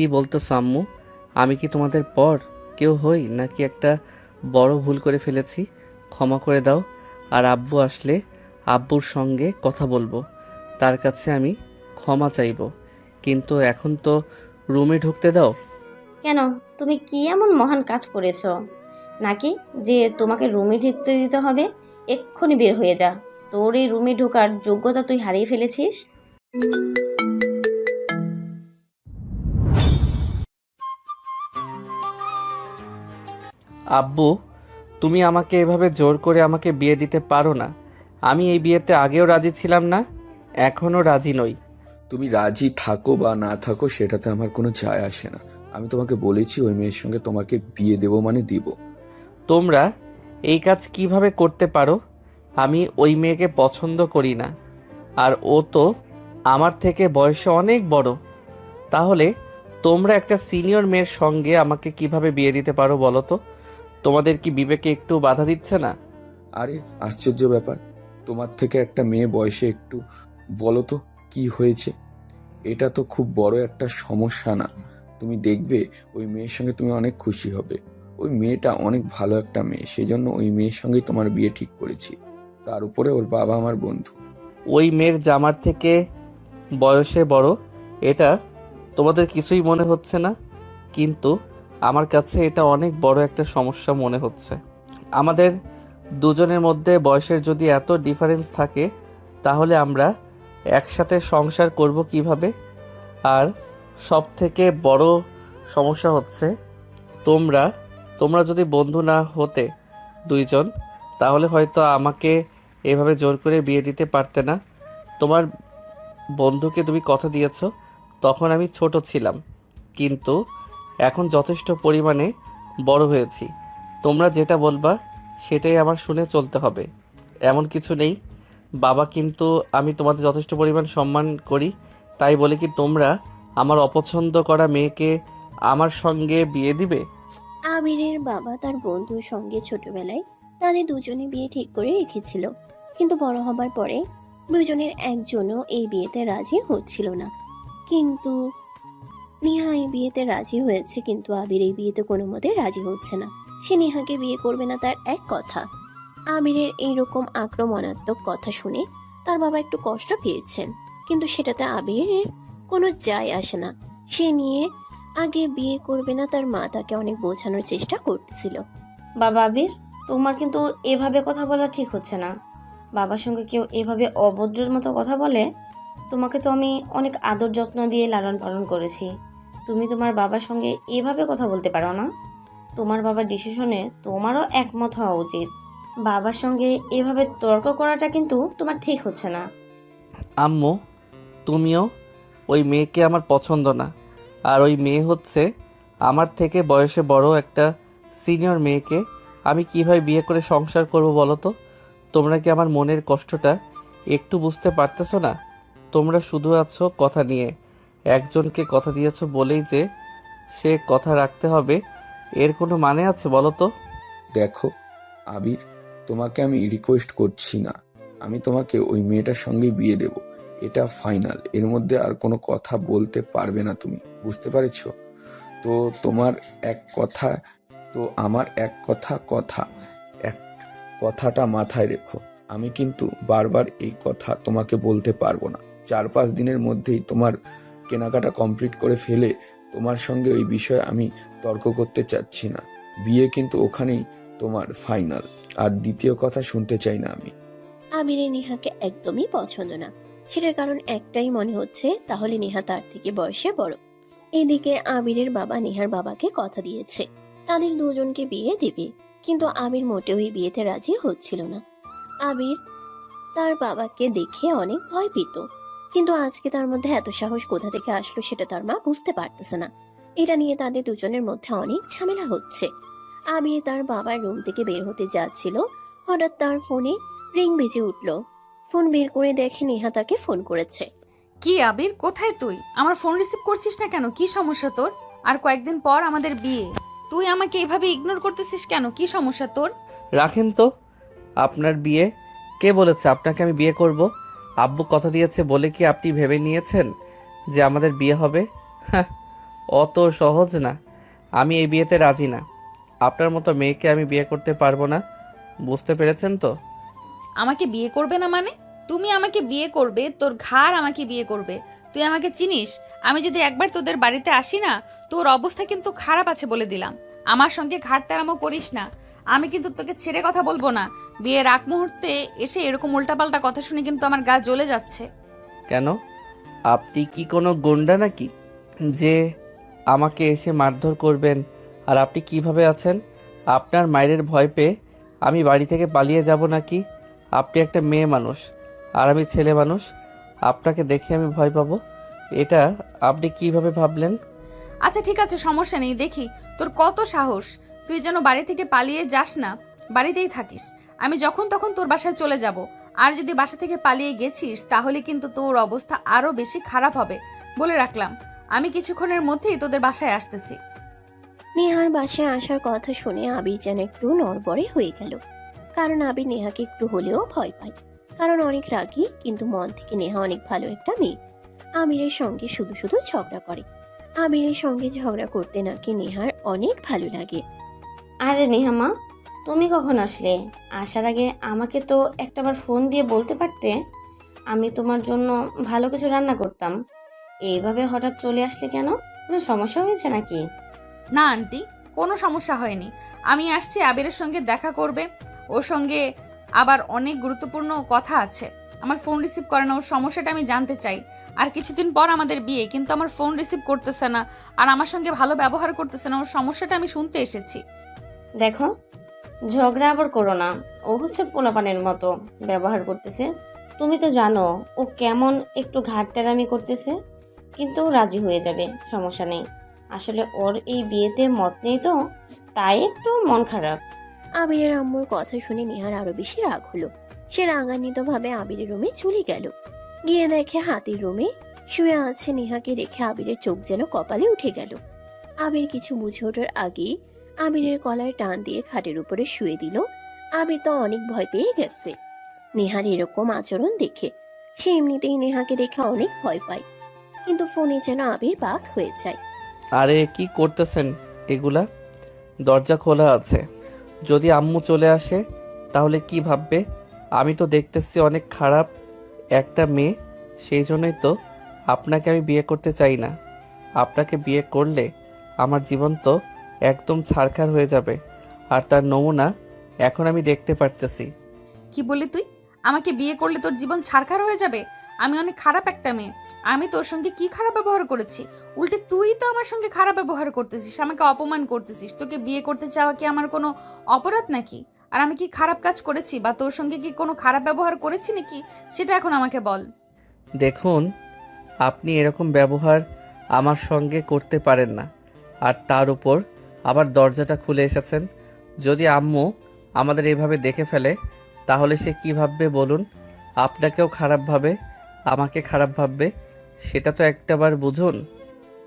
কি বলতেছো আম্মু? আমি কি তোমাদের পর কেউ হই নাকি একটা বড় ভুল করে ফেলেছি? ক্ষমা করে দাও। আর আব্বু আসলে আব্বুর সঙ্গে কথা বলবো, তার কাছে আমি ক্ষমা চাইবো। কিন্তু এখন তো রুমে ঢুকতে দাও। কেন? তুমি কি এমন মহান কাজ করেছো নাকি যে তোমাকে রুমে ঢুকতে দিতে হবে? এক্ষুনি বের হয়ে যা। তোর এই রুমে ঢোকার যোগ্যতা তুই হারিয়ে ফেলেছিস। আব্বু, তুমি আমাকে এভাবে জোর করে আমাকে বিয়ে দিতে পারো না। আমি এই বিয়েতে আগেও রাজি ছিলাম না, এখনও রাজি নই। তুমি রাজি থাকো বা না থাকো সেটাতে আমার কোনো যায় আসে না। আমি তোমাকে বলেছি ওই মেয়ের সঙ্গে তোমাকে বিয়ে দেবো মানে দিব। তোমরা এই কাজ কিভাবে করতে পারো? আমি ওই মেয়েকে পছন্দ করি না, আর ও তো আমার থেকে বয়সে অনেক বড়। তাহলে তোমরা একটা সিনিয়র মেয়ের সঙ্গে আমাকে কিভাবে বিয়ে দিতে পারো বলো তো? তোমাদের কি বিবেকে একটু বাধা দিচ্ছে না? আরে আশ্চর্য ব্যাপার, তোমার থেকে একটা মেয়ে বয়সে একটু, বলো তো কি হয়েছে? এটা তো খুব বড় একটা সমস্যা না। তুমি দেখবে ওই মেয়ের সঙ্গে তুমি অনেক খুশি হবে। ওই মেয়েটা অনেক ভালো একটা মেয়ে, সেই জন্য ওই মেয়ের সঙ্গেই তোমার বিয়ে ঠিক করেছি। তার উপরে ওর বাবা আমার বন্ধু। ওই মেয়ের জামার থেকে বয়সে বড়, এটা তোমাদের কিছুই মনে হচ্ছে না, কিন্তু আমার কাছে এটা অনেক বড় একটা সমস্যা মনে হচ্ছে। আমাদের দুজনের মধ্যে বয়সের যদি এত ডিফারেন্স থাকে, তাহলে আমরা একসাথে সংসার করব কিভাবে? আর সব থেকে বড় সমস্যা হচ্ছে, তোমরা তোমরা যদি বন্ধু না হতে দুইজন, তাহলে হয়তো আমাকে এভাবে জোর করে বিয়ে দিতে পারতে না। তোমার বন্ধুকে তুমি কথা দিয়েছো, তখন আমি ছোট ছিলাম, কিন্তু এখন যথেষ্ট পরিমাণে বড় হয়েছি। তোমরা যেটা বলবা সেটাই আমার শুনে চলতে হবে, এমন কিছু নেই। বাবা, কিন্তু আমি তোমাদের যথেষ্ট পরিমাণ সম্মান করি, তাই বলে কি তোমরা আমার অপছন্দ করা মেয়েকে আমার সঙ্গে বিয়ে দিবে? আবিরের বাবা তার বন্ধুর সঙ্গে ছোটবেলায় তাদের দুজনে বিয়ে ঠিক করে রেখেছিল, কিন্তু বড় হবার পরে দুজনের একজনও এই বিয়েতে রাজি হচ্ছিল না। কিন্তু নেহা এই বিয়েতে রাজি হয়েছে, কিন্তু আবির এই বিয়েতে কোনো মতে রাজি হচ্ছে না। সে নেহাকে বিয়ে করবে না, তার এক কথা। আবিরের এইরকম আক্রমণাত্মক কথা শুনে তার বাবা একটু কষ্ট পেয়েছেন, কিন্তু সেটাতে আবিরের কোনো যায় আসে না। সে নিয়ে আগে বিয়ে করবে না, তার মা তাকে অনেক বোঝানোর চেষ্টা করতেছিল। বাবা আবির, তোমার কিন্তু এভাবে কথা বলা ঠিক হচ্ছে না। বাবার সঙ্গে কেউ এভাবে অভদ্রের মতো কথা বলে? তোমাকে তো আমি অনেক আদর যত্ন দিয়ে লালন পালন করেছি। তুমি তোমার বাবার সঙ্গে এভাবে কথা বলতে পারো না? তোমার বাবার ডিসিশনে তোমারও একমত হওয়া উচিত। বাবার সঙ্গে এভাবে তর্ক করাটা কিন্তু তোমার ঠিক হচ্ছে না। আম্মু, তুমিও, ওই মেয়েকে আমার পছন্দ না। আর ওই মেয়ে হচ্ছে আমার থেকে বয়সে বড় একটা সিনিয়র মেয়েকে আমি কিভাবে বিয়ে করে সংসার করব বলো তো? তোমরা কি আমার মনের কষ্টটা একটু বুঝতে পারতেছো না? তোমরা শুধু আছো কথা নিয়ে, একজনকে কথা দিয়েছো বলেই যে সে কথা রাখতে হবে, এর কোনো মানে আছে বলো তো? দেখো আবির, তোমাকে আমি রিকোয়েস্ট করছি না। আমি তোমাকে ওই মেয়েটার সঙ্গেই বিয়ে দেব, এটা ফাইনাল। এর মধ্যে আর কোনো কথা বলতে পারবে না তুমি, বুঝতে পেরেছো? তো তোমার এক কথা, তো আমার এক কথা কথা, এক কথাটা মাথায় রেখো। আমি কিন্তু বারবার এই কথা তোমাকে বলতে পারবো না। 4-5 দিনের মধ্যেই তোমার কেনাকাটা কমপ্লিট করে ফেলে তোমার সঙ্গে ওই বিষয়ে আমি তর্ক করতে চাচ্ছি না। বিয়ে কিন্তু ওখানেই তোমার ফাইনাল। আর দ্বিতীয় কথা শুনতে চাই না আমি। আবিরের নেহাকে একদমই পছন্দ না। সেটার কারণ একটাই, মনে হচ্ছে তাহলে নেহা তার থেকে বয়সে বড়। এদিকে আবিরের বাবা নেহার বাবাকে কথা দিয়েছে তাদের দুজনকে বিয়ে দেবে, কিন্তু আবির মোটেও এই বিয়েতে রাজি হচ্ছিল না। আবির তার বাবাকে দেখে অনেক ভয় পেত, কিন্তু আজকে তার মধ্যে এত সাহস কোথা থেকে আসলো সেটা তার মা বুঝতে পারতেছে না। এটা নিয়ে তাদের দুজনের মধ্যে অনেক ঝামেলা হচ্ছে। আবির তার বাবার রুম থেকে বের হতে যাচ্ছিল, হঠাৎ তার ফোনে রিং বেজে উঠল। ফোন বের করে দেখে নেহা তাকে ফোন করেছে। কি আবির, কোথায় তুই? আমার ফোন রিসিভ করছিস না কেন? কি সমস্যা তোর? আর কয়েকদিন পর আমাদের বিয়ে, তুই আমাকে এভাবে ইগনোর করতেছিস কেন? কি সমস্যা তোর? রাখেন তো আপনার বিয়ে। কে বলেছে আপনাকে আমি বিয়ে করব? আব্বু কথা দিয়েছে বলে কি আপনি ভেবে নিয়েছেন যে আমাদের বিয়ে হবে? হ্যাঁ, অত সহজ না। আমি এই বিয়েতে রাজি না। আপনার মতো মেয়েকে আমি বিয়ে করতে পারবো না। বুঝতে পেরেছেন তো? আমাকে বিয়ে করবে না মানে? তুমি আমাকে বিয়ে করবে, তোর ঘাড় আমাকে বিয়ে করবে। তুই আমাকে চিনিস? আমি যদি একবার তোদের বাড়িতে আসি না, তোর অবস্থা কিন্তু খারাপ আছে বলে দিলাম। আমার সঙ্গে ঘাড় তেরামো করিস না। আমি কিন্তু তোকে ছেড়ে কথা বলবো না। বিয়ের আগ মুহূর্তে এসে এরকম উল্টাপাল্টা কথা শুনে কিন্তু আমার গা জ্বলে যাচ্ছে। কেন? আপনি কি কোনো গুন্ডা নাকি যে আমাকে এসে মারধর করবেন? আর আপনি কিভাবে আছেন? আপনার মায়ের ভয় পেয়ে আমি বাড়ি থেকে পালিয়ে যাব নাকি? আপনি একটা মেয়ে মানুষ আর আমি ছেলে মানুষ। আপনাকে দেখে আমি ভয় পাবো, এটা আপনি কিভাবে ভাবলেন? আচ্ছা ঠিক আছে, সমস্যা নেই। দেখি তোর কত সাহস। তুই যেন বাড়ি থেকে পালিয়ে যাস না, বাড়িতেই থাকিস। আমি যখন তখন তোর বাসায় চলে যাব। আর যদি বাসা থেকে পালিয়ে গেছিস তাহলে কিন্তু তোর অবস্থা আরো বেশি খারাপ হবে। বলে রাখলাম, আমি কিছুক্ষণের মধ্যেই তোদের বাসায় আসতেছি। নেহার বাসায় আসার কথা শুনে আবির যেন একটু নড়বড়ে হয়ে গেল। কারণ আবির নেহাকে একটু হলেও ভয় পায়। কারণ অনেক রাগী, কিন্তু মন থেকে নেহা অনেক ভালো একটা মেয়ে। আবিরের সঙ্গে শুধু শুধু ঝগড়া করে। আবিরের সঙ্গে ঝগড়া করতে নাকি নেহার অনেক ভালো লাগে। আরে নেহামা, তুমি কখন আসলে? আসার আগে আমাকে তো একটাবার ফোন দিয়ে বলতে পারতে। আমি তোমার জন্য ভালো কিছু রান্না করতাম। এইভাবে হঠাৎ চলে আসলে কেন? কোনো সমস্যা হয়েছে নাকি? না আন্টি, কোনো সমস্যা হয়নি। আমি আসছি আবিরের সঙ্গে দেখা করবে। ওর সঙ্গে আবার অনেক গুরুত্বপূর্ণ কথা আছে। আমার ফোন রিসিভ করে না, ওর সমস্যাটা আমি জানতে চাই। আর কিছুদিন পর আমাদের বিয়ে, কিন্তু আমার ফোন রিসিভ করতেছে না আর আমার সঙ্গে ভালো ব্যবহার করতেছে না। ওর সমস্যাটা আমি শুনতে এসেছি। দেখো, ঝগড়া আবার করো না। ও হচ্ছে পোলাপানের মতো ব্যবহার করতেছে। তুমি তো জানো ও কেমন একটু ঘাটতেরামি করতেছে, কিন্তু ও রাজি হয়ে যাবে, সমস্যা নেই। আসলে ওর এই বিয়েতে মত নেই তো, তাই একটু মন খারাপ। আবিরের আম্মুর কথা শুনে নেহার আরো বেশি রাগ হলো। সে রাগান্বিত ভাবে আবিরের রুমে চলে গেল। গিয়ে দেখে হাতির রুমে শুয়ে আছে নেহাকে দেখে আবিরের চোখ যেন কপালে উঠে গেল। আবির কিছু বুঝে ওঠার আগেই আবিরের কলার টান দিয়ে খাটের উপরে শুয়ে দিল। আবির তো অনেক ভয় পেয়ে গেছে নেহার এরকম আচরণ দেখে। সে এমনিতেই নেহাকে দেখে অনেক ভয় পায়, কিন্তু ফোনে যেন আবির বাক হয়ে যায়। আরে কি করতেছেন এগুলা? দরজা খোলা আছে। যদি আম্মু চলে আসে তাহলে কি ভাববে? আমি তো দেখতেছি অনেক খারাপ একটা মেয়ে। সেই জন্যই তো আপনাকে আমি বিয়ে করতে চাই না। আপনাকে বিয়ে করলে আমার জীবন তো একদম ছারখার হয়ে যাবে। আর তার নমুনা এখন আমি দেখতে পারতেছি। কি বললি তুই? আমাকে বিয়ে করলে তোর জীবন ছারখার হয়ে যাবে? আমি অনেক খারাপ একটা মেয়ে। আমি তোর সঙ্গে কি খারাপ ব্যবহার করেছি? উল্টে তুই তো আমার সঙ্গে খারাপ ব্যবহার করতেছিস, আমাকে অপমান করতেছিস। তোকে বিয়ে করতে চাওয়া কি আমার কোনো অপরাধ নাকি? আর আমি কি খারাপ কাজ করেছি বা তোর সঙ্গে কি কোনো খারাপ ব্যবহার করেছি নাকি, সেটা এখন আমাকে বল। দেখুন, আপনি এরকম ব্যবহার আমার সঙ্গে করতে পারেন না। আর তার উপর আবার দরজাটা খুলে এসেছেন। যদি আম্মু আমাদের এভাবে দেখে ফেলে তাহলে সে কী ভাববে বলুন? আপনাকেও খারাপ ভাবে, আমাকে খারাপ ভাববে। সেটা তো একটাবার বুঝুন।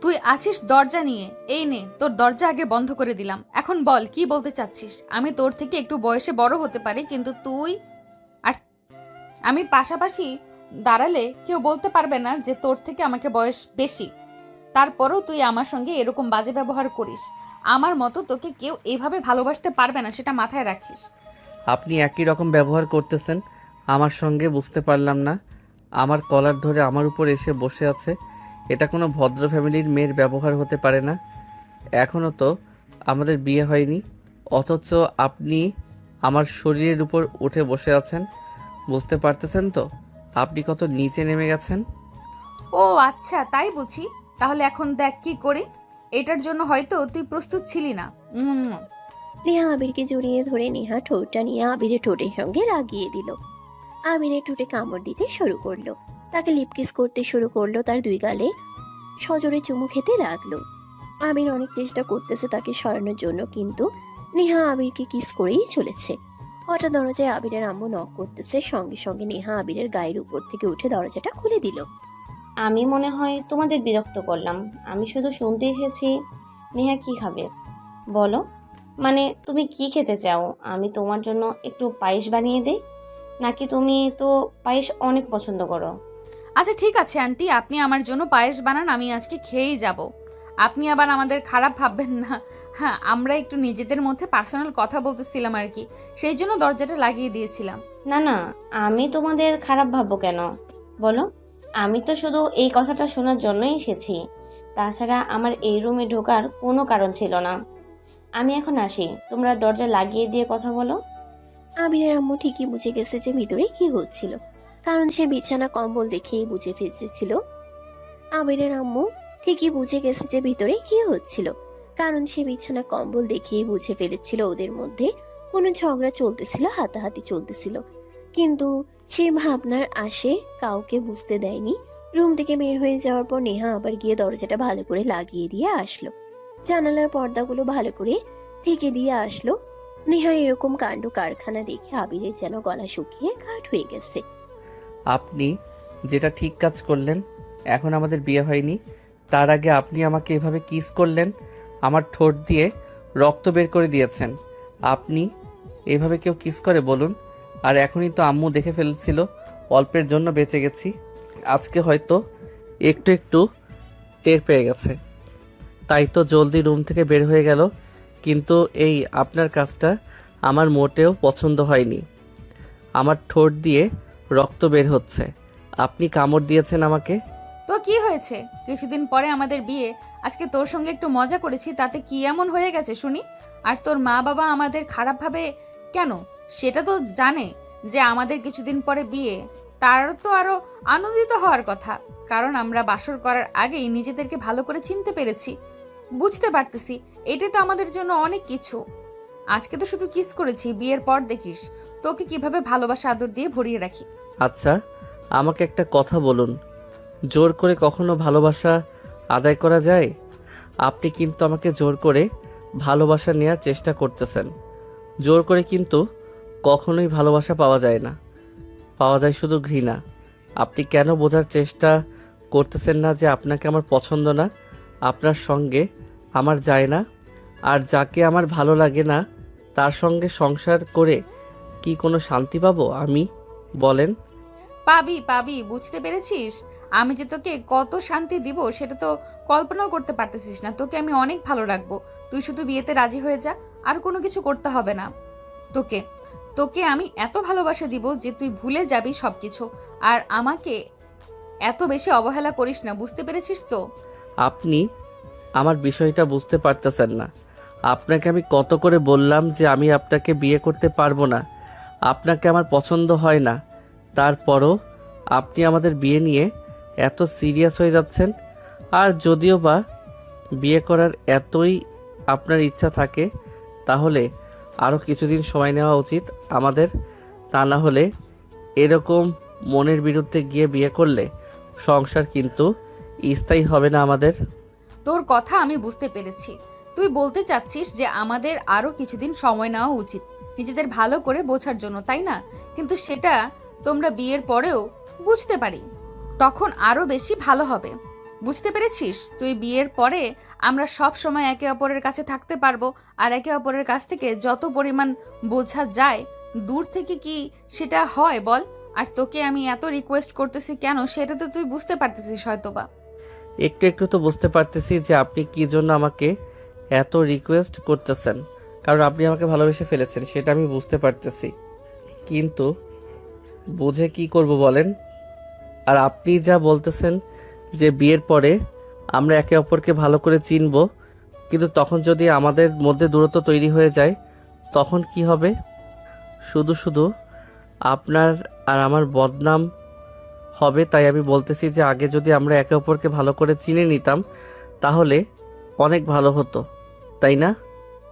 তুই আছিস দরজা নিয়ে, এই নে তোর দরজা আগে বন্ধ করে দিলাম। এখন বল কি বলতে চাচ্ছিস? আমি তোর থেকে একটু বয়সে বড় হতে পারি, কিন্তু তুই আর আমি পাশাপাশি দাঁড়ালে কেউ বলতে পারবে না যে তোর থেকে আমাকে বয়স বেশি। তারপরেও তুই আমার সঙ্গে এরকম বাজে ব্যবহার করিস। আমার মতো তোকে কেউ এইভাবে ভালোবাসতে পারবে না, সেটা মাথায় রাখিস। আপনি একই রকম ব্যবহার করতেছেন আমার সঙ্গে, বুঝতে পারলাম না। আমার কলার ধরে আমার উপর এসে বসে আছে। এটা কোনো ভদ্র ফ্যামিলির মেয়ের ব্যবহার হতে পারে না। এখনও তো আমাদের বিয়ে হয়নি, অথচ আপনি আমার শরীরের উপর উঠে বসে আছেন। বুঝতে পারতেছেন তো আপনি কত নিচে নেমে গেছেন? ও আচ্ছা, তাই বুঝি। তাহলে এখন দেখ কি করি। এটার জন্য হয়তো তুই প্রস্তুত ছিলি না। নেহা আবিরকে জড়িয়ে ধরে নেহা ঠোঁটটা নিয়ে আবিরের ঠোঁটের সঙ্গে লাগিয়ে দিল। আবিরের ঠোঁটে কামড় দিতে শুরু করলো, তাকে লিপকিস করতে শুরু করলো, তার দুই গালে সজোরে চুমু খেতে লাগলো। আবির অনেক চেষ্টা করতেছে তাকে সরানোর জন্য, কিন্তু নেহা আবিরকে কিস করেই চলেছে। হঠাৎ দরজায় আবিরের আম্মু নক করতেছে। সঙ্গে সঙ্গে নেহা আবিরের গায়ের উপর থেকে উঠে দরজাটা খুলে দিল। আমি মনে হয় তোমাদের বিরক্ত করলাম। আমি শুধু শুনতে এসেছি নেহা কি খাবে বলো। মানে তুমি কি খেতে চাও? আমি তোমার জন্য একটু পায়েস বানিয়ে দেই, নাকি তুমি তো পায়েস অনেক পছন্দ করো? আচ্ছা ঠিক আছে আন্টি, আপনি আমার জন্য পায়েস বানান, আমি আজকে খেয়েই যাব। আপনি আবার আমাদের খারাপ ভাববেন না। হ্যাঁ, আমরা একটু নিজেদের মধ্যে পার্সোনাল কথা বলতেছিলাম আর কি, সেই জন্য দরজাটা লাগিয়ে দিয়েছিলাম। না না, আমি তোমাদের খারাপ ভাববো কেন বলো? আমি তো শুধু এই কথাটা শোনার জন্যই এসেছি। তাছাড়া আমার এই রুমে ঢোকার কোনো কারণ ছিল না। আমি এখন আসি, তোমরা দরজা লাগিয়ে দিয়ে কথা বলো। আবিরের আম্মু ঠিকই বুঝে গেছে যে ভিতরে কি হচ্ছিল, কারণ সে বিছানা কম্বল দেখেই বুঝে ফেলেছিল। আবিরের আম্মু ঠিকই বুঝে গেছে যে ভিতরে কি হচ্ছিল, কারণ সে বিছানা কম্বল দেখেই বুঝে ফেলেছিল ওদের মধ্যে কোনো ঝগড়া চলতেছিল, হাতাহাতি চলতেছিল। কিন্তু সে ভাবনার আসে কাউকে বুঝতে দেয়নি। রুম থেকে বের হয়ে যাওয়ার পর নেহা আবার গিয়ে দরজাটা ভালো করে লাগিয়ে দিয়ে আসলো, জানালার পর্দাগুলো ভালো করে ঢেকে দিয়ে আসলো। নেহার এরকম কাণ্ড কারখানা দেখে আবিরের যেন গলা শুকিয়ে কাঠ হয়ে গেছে। আপনি যেটা ঠিক কাজ করলেন। এখন আমাদের বিয়ে হয়নি, তার আগে আপনি আমাকে এভাবে কিস করলেন, আমার ঠোঁট দিয়ে রক্ত বের করে দিয়েছেন। আপনি এভাবে কেউ কিস করে বলুন? আর এখনই তো আম্মু দেখে ফেলছিল, অল্পের জন্য বেঁচে গেছি। আজকে হয়তো একটু একটু টের পেয়ে গেছে, তাই তো জলদি রুম থেকে বের হয়ে গেল। কিন্তু এই আপনার কাজটা আমার মোটেও পছন্দ হয়নি। আমার ঠোঁট দিয়ে রক্ত বের হচ্ছে, আপনি কামড় দিয়েছেন আমাকে। তো কি হয়েছে? কিছুদিন পরে আমাদের বিয়ে, আজকে তোর সঙ্গে একটু মজা করেছি, তাতে কি এমন হয়ে গেছে শুনি? আর তোর মা বাবা আমাদের খারাপ ভাবে কেন? সেটা তো জানে যে আমাদের কিছুদিন পরে বিয়ে, তার তো আরো আনন্দিত হওয়ার কথা, কারণ আমরা বাসর করার আগেই নিজেদেরকে ভালো করে চিনতে পেরেছি, বুঝতে পারতেছি। এটাই তো আমাদের জন্য অনেক কিছু। আজকে তো শুধু কিস করেছি, বিয়ের পর দেখিস তোকে কিভাবে ভালোবাসা আদর দিয়ে ভরিয়ে রাখি। আচ্ছা, আমাকে একটা কথা বলুন, জোর করে কখনো ভালোবাসা আদায় করা যায়? আপনি কিন্তু আমাকে জোর করে ভালোবাসা নেওয়ার চেষ্টা করতেছেন। জোর করে কিন্তু কখনোই ভালোবাসা পাওয়া যায় না, পাওয়া যায় শুধু ঘৃণা। আপনি কেন বোঝার চেষ্টা করতেছেন না যে আপনাকে আমার পছন্দ না, আপনার সঙ্গে আমার যায় না? আর যাকে আমার ভালো লাগে না তার সঙ্গে সংসার করে কি কোনো শান্তি পাবো আমি, বলেন? পাবি পাবি, বুঝতে পেরেছিস? আমি যে তোকে কত শান্তি দিব সেটা তো কল্পনাও করতে পারতেছিস না। তোকে আমি অনেক ভালো রাখবো, তুই শুধু বিয়েতে রাজি হয়ে যা, আর কোনো কিছু করতে হবে না তোকে। তোকে আমি এত ভালোবাসা দিব যে তুই ভুলে যাবি সবকিছু, আর আমাকে এত বেশি অবহেলা করিস না, বুঝতে পেরেছিস তো? আপনি আমার বিষয়টা বুঝতে পারতেছেন না। আপনাকে আমি কত করে বললাম যে আমি আপনাকে বিয়ে করতে পারবো না, আপনাকে আমার পছন্দ হয় না। তারপরও আপনি আমাদের বিয়ে নিয়ে এত সিরিয়াস হয়ে যাচ্ছেন। আর যদিও বা বিয়ে করার এতই আপনার ইচ্ছা থাকে, তাহলে আরও কিছুদিন সময় নেওয়া উচিত আমাদের। তা না হলে এরকম মনের বিরুদ্ধে গিয়ে বিয়ে করলে সংসার কিন্তু স্থায়ী হবে না আমাদের। তোর কথা আমি বুঝতে পেরেছি। তুই বলতে চাচ্ছিস যে আমাদের আরো কিছুদিন সময় নেওয়া উচিত নিজেদের ভালো করে বোঝার জন্য, তাই না? কিন্তু সেটা তোমরা বিয়ের পরেও বুঝতে পারি, তখন আরো বেশি ভালো হবে, বুঝতে পেরেছিস? তুই বিয়ের পরে আমরা সব সময় একে অপরের কাছে থাকতে পারবো, আর একে অপরের কাছ থেকে যত পরিমাণ বোঝা যায় দূর থেকে কি সেটা হয় বল? আর তোকে আমি এত রিকোয়েস্ট করতেছি কেন সেটা তো তুই বুঝতে পারতেছিস হয়তোবা। একটু একটু তো বুঝতে পারতেছি যে আপনি কি জন্য আমাকে এত রিকোয়েস্ট করতেছেন, কারণ আপনি আমাকে ভালোবেসে ফেলেছেন, সেটা আমি বুঝতে পারতেছি। কিন্তু বুঝে কি করব বলেন? আর আপনি যা বলতেছেন যে বিয়ের পরে আমরা একে অপরকে ভালো করে চিনব, কিন্তু তখন যদি আমাদের মধ্যে দূরত্ব তৈরি হয়ে যায় তখন কি হবে? শুধু শুধু আপনার আর আমার বদনাম হবে। তাই আমি বলতেছি যে আগে যদি আমরা একে অপরকে ভালো করে চিনে নিতাম তাহলে অনেক ভালো হতো, তাই না?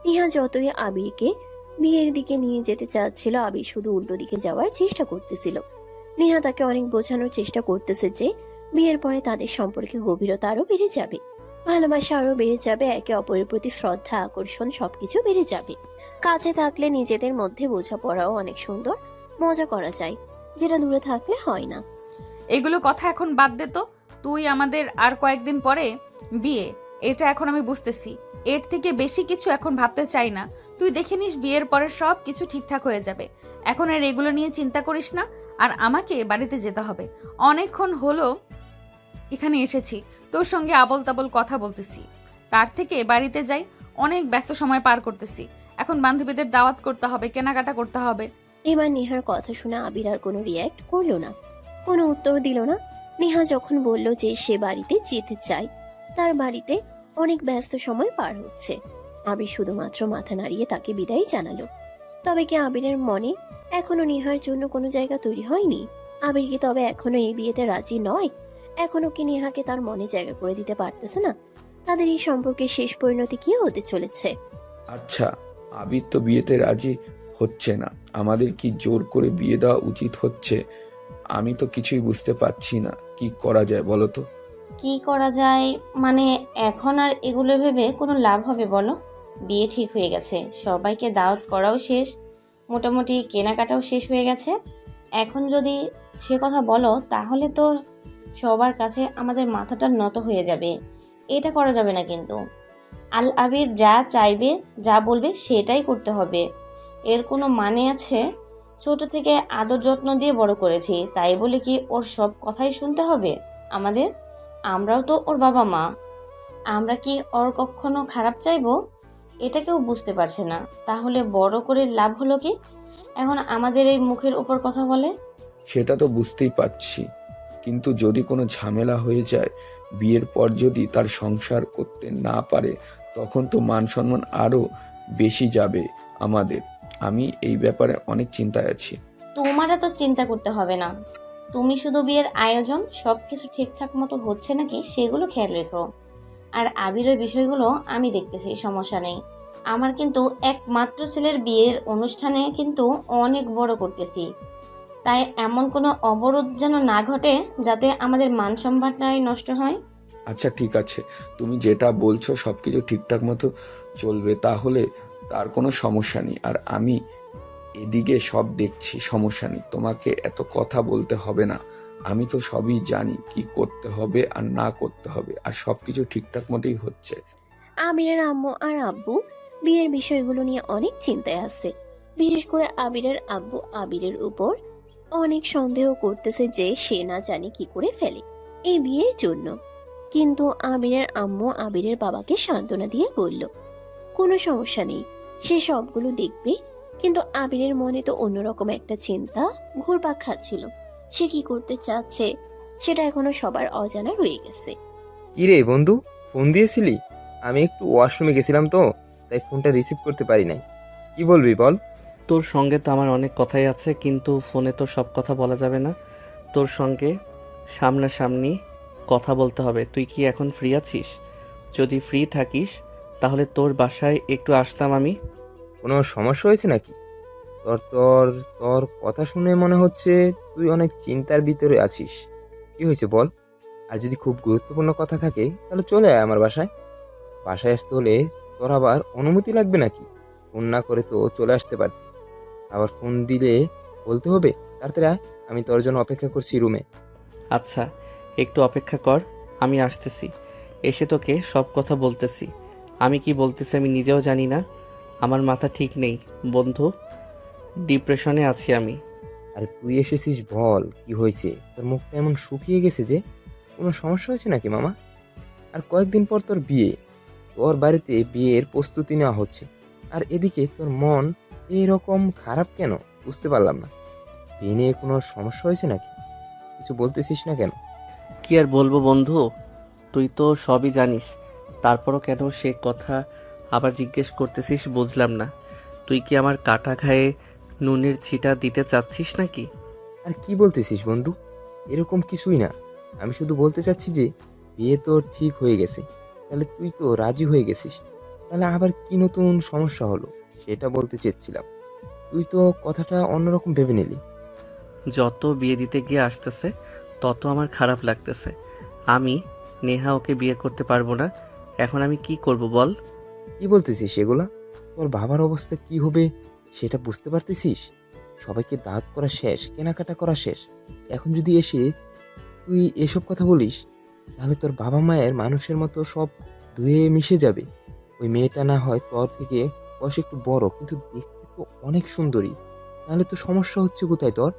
নিহা যতই আবিরকে বিয়ের দিকে নিয়ে যেতে চাচ্ছিল, আবির শুধু উল্টো দিকে যাওয়ার চেষ্টা করতেছিল। নেহা তাকে অনেক বোঝানোর চেষ্টা করতেছে যে বিয়ের পরে তাদের সম্পর্কে গভীরতা আরো বেড়ে যাবে, ভালোবাসা আরো বেড়ে যাবে, একে অপরের প্রতি শ্রদ্ধা আকর্ষণ সবকিছু বেড়ে যাবে। কাছে থাকলে নিজেদের মধ্যে বোঝাপড়াও অনেক সুন্দর মজা করা যায়, যেটা দূরে থাকলে হয় না। এগুলো কথা এখন বাদ দে তো। তুই আমাদের আর কয়েকদিন পরে বিয়ে, এটা এখন আমি বুঝতেছি। এর থেকে বেশি কিছু এখন ভাবতে চাই না। তুই দেখে নিস বিয়ের পরে সব কিছু ঠিকঠাক হয়ে যাবে। এখন আর এগুলো নিয়ে চিন্তা করিস না। আর আমাকে বাড়িতে যেতে হবে, অনেকক্ষণ হলো এখানে এসেছি, তোর সঙ্গে আবল তাবল কথা বলতেছি। তার থেকে বাড়িতে যাই, অনেক ব্যস্ত সময় পার করতেছি। এখন বান্ধবীদের দাওয়াত করতে হবে, কেনাকাটা করতে হবে। এবার নেহার কথা শুনে আবির আর কোনো রিয়্যাক্ট করলো না, কোনো উত্তর দিল না। নেহা যখন বলল যে সে বাড়িতে যেতে চায়, তার বাড়িতে অনেক ব্যস্ত সময় পার হচ্ছে, আবির শুধুমাত্র মাথা নাড়িয়ে তাকে বিদায় জানালো। তবে কি আবিরের মনে এখনো নেহার জন্য কোনো জায়গা তৈরি হয়নি? আবির কি তবে এখনো এই বিয়েতে রাজি নয়? এখনো কি নেহাকে তার মনে জায়গা করে দিতে পারতেছে না? তাদের এই সম্পর্কের শেষ পরিণতি কি হতে চলেছে? আচ্ছা, আবির তো বিয়েতে রাজি হচ্ছে না, আমাদের কি জোর করে বিয়ে দেওয়া উচিত হচ্ছে? আমি তো কিছুই বুঝতে পারছি না, কি করা যায় বলো তো? কি করা যায় মানে? এখন আর এগুলো ভেবে কোনো লাভ হবে বলো? বিয়ে ঠিক হয়ে গেছে, সবাইকে দাওয়াত করাও শেষ, মোটামুটি কেনাকাটাও শেষ হয়ে গেছে। এখন যদি সে কথা বলো তাহলে তো সবার কাছে আমাদের মাথাটা নত হয়ে যাবে। এটা করা যাবে না কিন্তু। আল আবির যা চাইবে, যা বলবে সেটাই করতে হবে। এর কোনো মানে আছে? ছোট থেকে আদর যত্ন দিয়ে বড় করেছি, তাই বলে কি ওর সব কথাই শুনতে হবে আমাদের? আমরাও তো ওর বাবা মা। আমরা কি ওর কখনো খারাপ চাইবো? এটা কেউ বুঝতে পারছে না। তাহলে বড় করে লাভ হলো কি? এখন আমাদের এই মুখের উপর কথা বলে। সেটা তো বুঝতেই পারছি, কিন্তু যদি কোনো ঝামেলা হয়ে যায়, বিয়ের পর যদি তার সংসার করতে না পারে, তখন তো মান সম্মান আরো বেশি যাবে আমাদের। আমি এই ব্যাপারে অনেক চিন্তায় আছি। তোমার এত চিন্তা করতে হবে না। তুমি শুধু বিয়ের আয়োজন, সবকিছু ঠিকঠাক মতো হচ্ছে নাকি সেগুলো খেয়াল রেখো। আর আবিরের বিষয়গুলো আমি দেখতেছি, সমস্যা নেই। আমার কিন্তু একমাত্র ছেলের বিয়ের অনুষ্ঠানে কিন্তু অনেক বড় করতেছি, তাই এমন কোনো অবরোধ যেন না ঘটে যাতে আমাদের মান সম্মানটাই নষ্ট হয়। আচ্ছা ঠিক আছে, তুমি যেটা বলছো সবকিছু ঠিকঠাক মতো চলবে, তাহলে তার কোনো সমস্যা নেই। আর আমি এদিকে সব দেখছি, সমস্যা নেই, তোমাকে এত কথা বলতে হবে না। আমি তো সবই জানি কি করতে হবে আর না করতে হবে, আর সবকিছু ঠিকঠাক মতোই হচ্ছে। আবিরের আম্মু আর আব্বু বিয়ের বিষয়গুলো নিয়ে অনেক চিন্তায় আছে। বিশেষ করে আবিরের আব্বু আবিরের উপর অনেক সন্দেহ করতেছে যে সে না জানি কি করে ফেলে এই বিয়ের জন্য। কিন্তু আবিরের আম্মু আবিরের বাবাকে সান্ত্বনা দিয়ে বলল, কোনো সমস্যা নেই, সে সবগুলো দেখবে। কিন্তু আবিরের মনে তো অন্যরকম একটা চিন্তা ঘুরপাক খাচ্ছিল। সে কি করতে চাচ্ছে সেটা এখনো সবার অজানা রয়ে গেছে। কি রে বন্ধু, ফোন দিয়েছিলি? আমি একটু ওয়াশরুমে গেছিলাম তো, তাই ফোনটা রিসিভ করতে পারি নাই। কি বলবি বল? তোর সঙ্গে তো আমার অনেক কথাই আছে, কিন্তু ফোনে তো সব কথা বলা যাবে না। তোর সঙ্গে সামনাসামনি কথা বলতে হবে। তুই কি এখন ফ্রি আছিস? যদি ফ্রি থাকিস তাহলে তোর বাসায় একটু আসতাম আমি। কোনো সমস্যা হয়েছে নাকি? তোর তোর তোর কথা শুনে মনে হচ্ছে তুই অনেক চিন্তার ভিতরে আছিস। কি হয়েছে বল? আর যদি খুব গুরুত্বপূর্ণ কথা থাকে তাহলে চলে আয় আমার বাসায়। বাসায় আসতে হলে তোর আবার অনুমতি লাগবে নাকি? ফোন না করে তো চলে আসতে পারতি। আবার ফোন দিলে বলতে হবে তাড়াতাড়ি আয়, আমি তোর জন্য অপেক্ষা করছি রুমে। আচ্ছা, একটু অপেক্ষা কর, আমি আসতেছি। এসে তোকে সব কথা বলতেছি। আমি কি বলতেছি আমি নিজেও জানি না। আমার মাথা ঠিক নেই বন্ধু, ডিপ্রেশনে আছি আমি। আরে তুই এসেছিস, বল কি হয়েছে? তোর মুখটা এমন শুকিয়ে গেছে যে, কোনো সমস্যা হয়েছে নাকি মামা? আর কয়েকদিন পর তোর বিয়ে, তোর বাড়িতে বিয়ের প্রস্তুতি নেওয়া হচ্ছে, আর এদিকে তোর মন এরকম খারাপ কেন? বুঝতে পারলাম না। বিয়ে নিয়ে কোনো সমস্যা হয়েছে নাকি? কিছু বলতেছিস না কেন? কি আর বলবো বন্ধু, তুই তো সবই জানিস, তারপরও কেন সে কথা আবার জিজ্ঞেস করতেছিস বুঝলাম না। তুই কি আমার কাটা ঘায়ে নুনের ছিটা দিতে চাচ্ছিস নাকি? আর কি বলতেছিস বন্ধু? এরকম কিছুই না। আমি শুধু বলতে চাচ্ছি যে বিয়ে তো ঠিক হয়ে গেছে, তাহলে তুই তো রাজি হয়ে গেছিস, তাহলে আবার কি নতুন সমস্যা হলো সেটা বলতে চেয়েছিলাম। তুই তো কথাটা অন্যরকম ভেবে নিলি। যত বিয়ে দিতে গিয়ে আসতেছে তত আমার খারাপ লাগতেছে। আমি নেহা ওকে বিয়ে করতে পারবো না। এখন আমি কি করব বল? কি বলতেছিস সেগুলা? তোর বাবার অবস্থা কি হবে সেটা বুঝতে পারতেছিস? সবাইকে দাঁত করা শেষ, কেনাকাটা করা শেষ, এখন যদি এসে তুই এসব কথা বলিস, তাহলে তোর বাবা মায়ের মানুষের মতো সব ধুয়ে মিশে যাবে। ওই মেয়েটা না হয় তোর থেকে বয়স একটু বড়, কিন্তু দেখতে তো অনেক সুন্দরী। তাহলে তো সমস্যা হচ্ছে কোথায় তোর?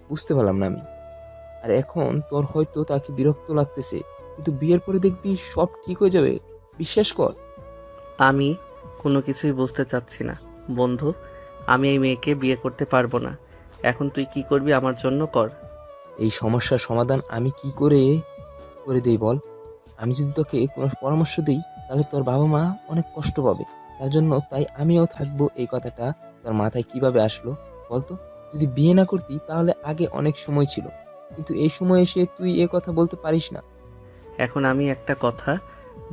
বুঝতে পারলাম না আমি। আর এখন তোর হয়তো তাকে বিরক্ত লাগতেছে, কিন্তু বিয়ের পরে দেখবি সব ঠিক হয়ে যাবে। বিশ্বাস কর। আমি কোনো কিছুই বুঝতে চাচ্ছি না বন্ধু। আমি এই মেয়েকে বিয়ে করতে পারবো না। এখন তুই কি করবি আমার জন্য কর। এই সমস্যার সমাধান আমি কি করে করে দেই বল? আমি যদি তোকে কোনো পরামর্শ দিই তাহলে তোর বাবা মা অনেক কষ্ট পাবে। তাই আমিও থাকবো। এই কথাটা তোর মাথায় কিভাবে আসলো বলতো? যদি বিয়ে না করতি তাহলে আগে অনেক সময় ছিল, কিন্তু এই সময় এসে তুই এ কথা বলতে পারিস না। এখন আমি একটা কথা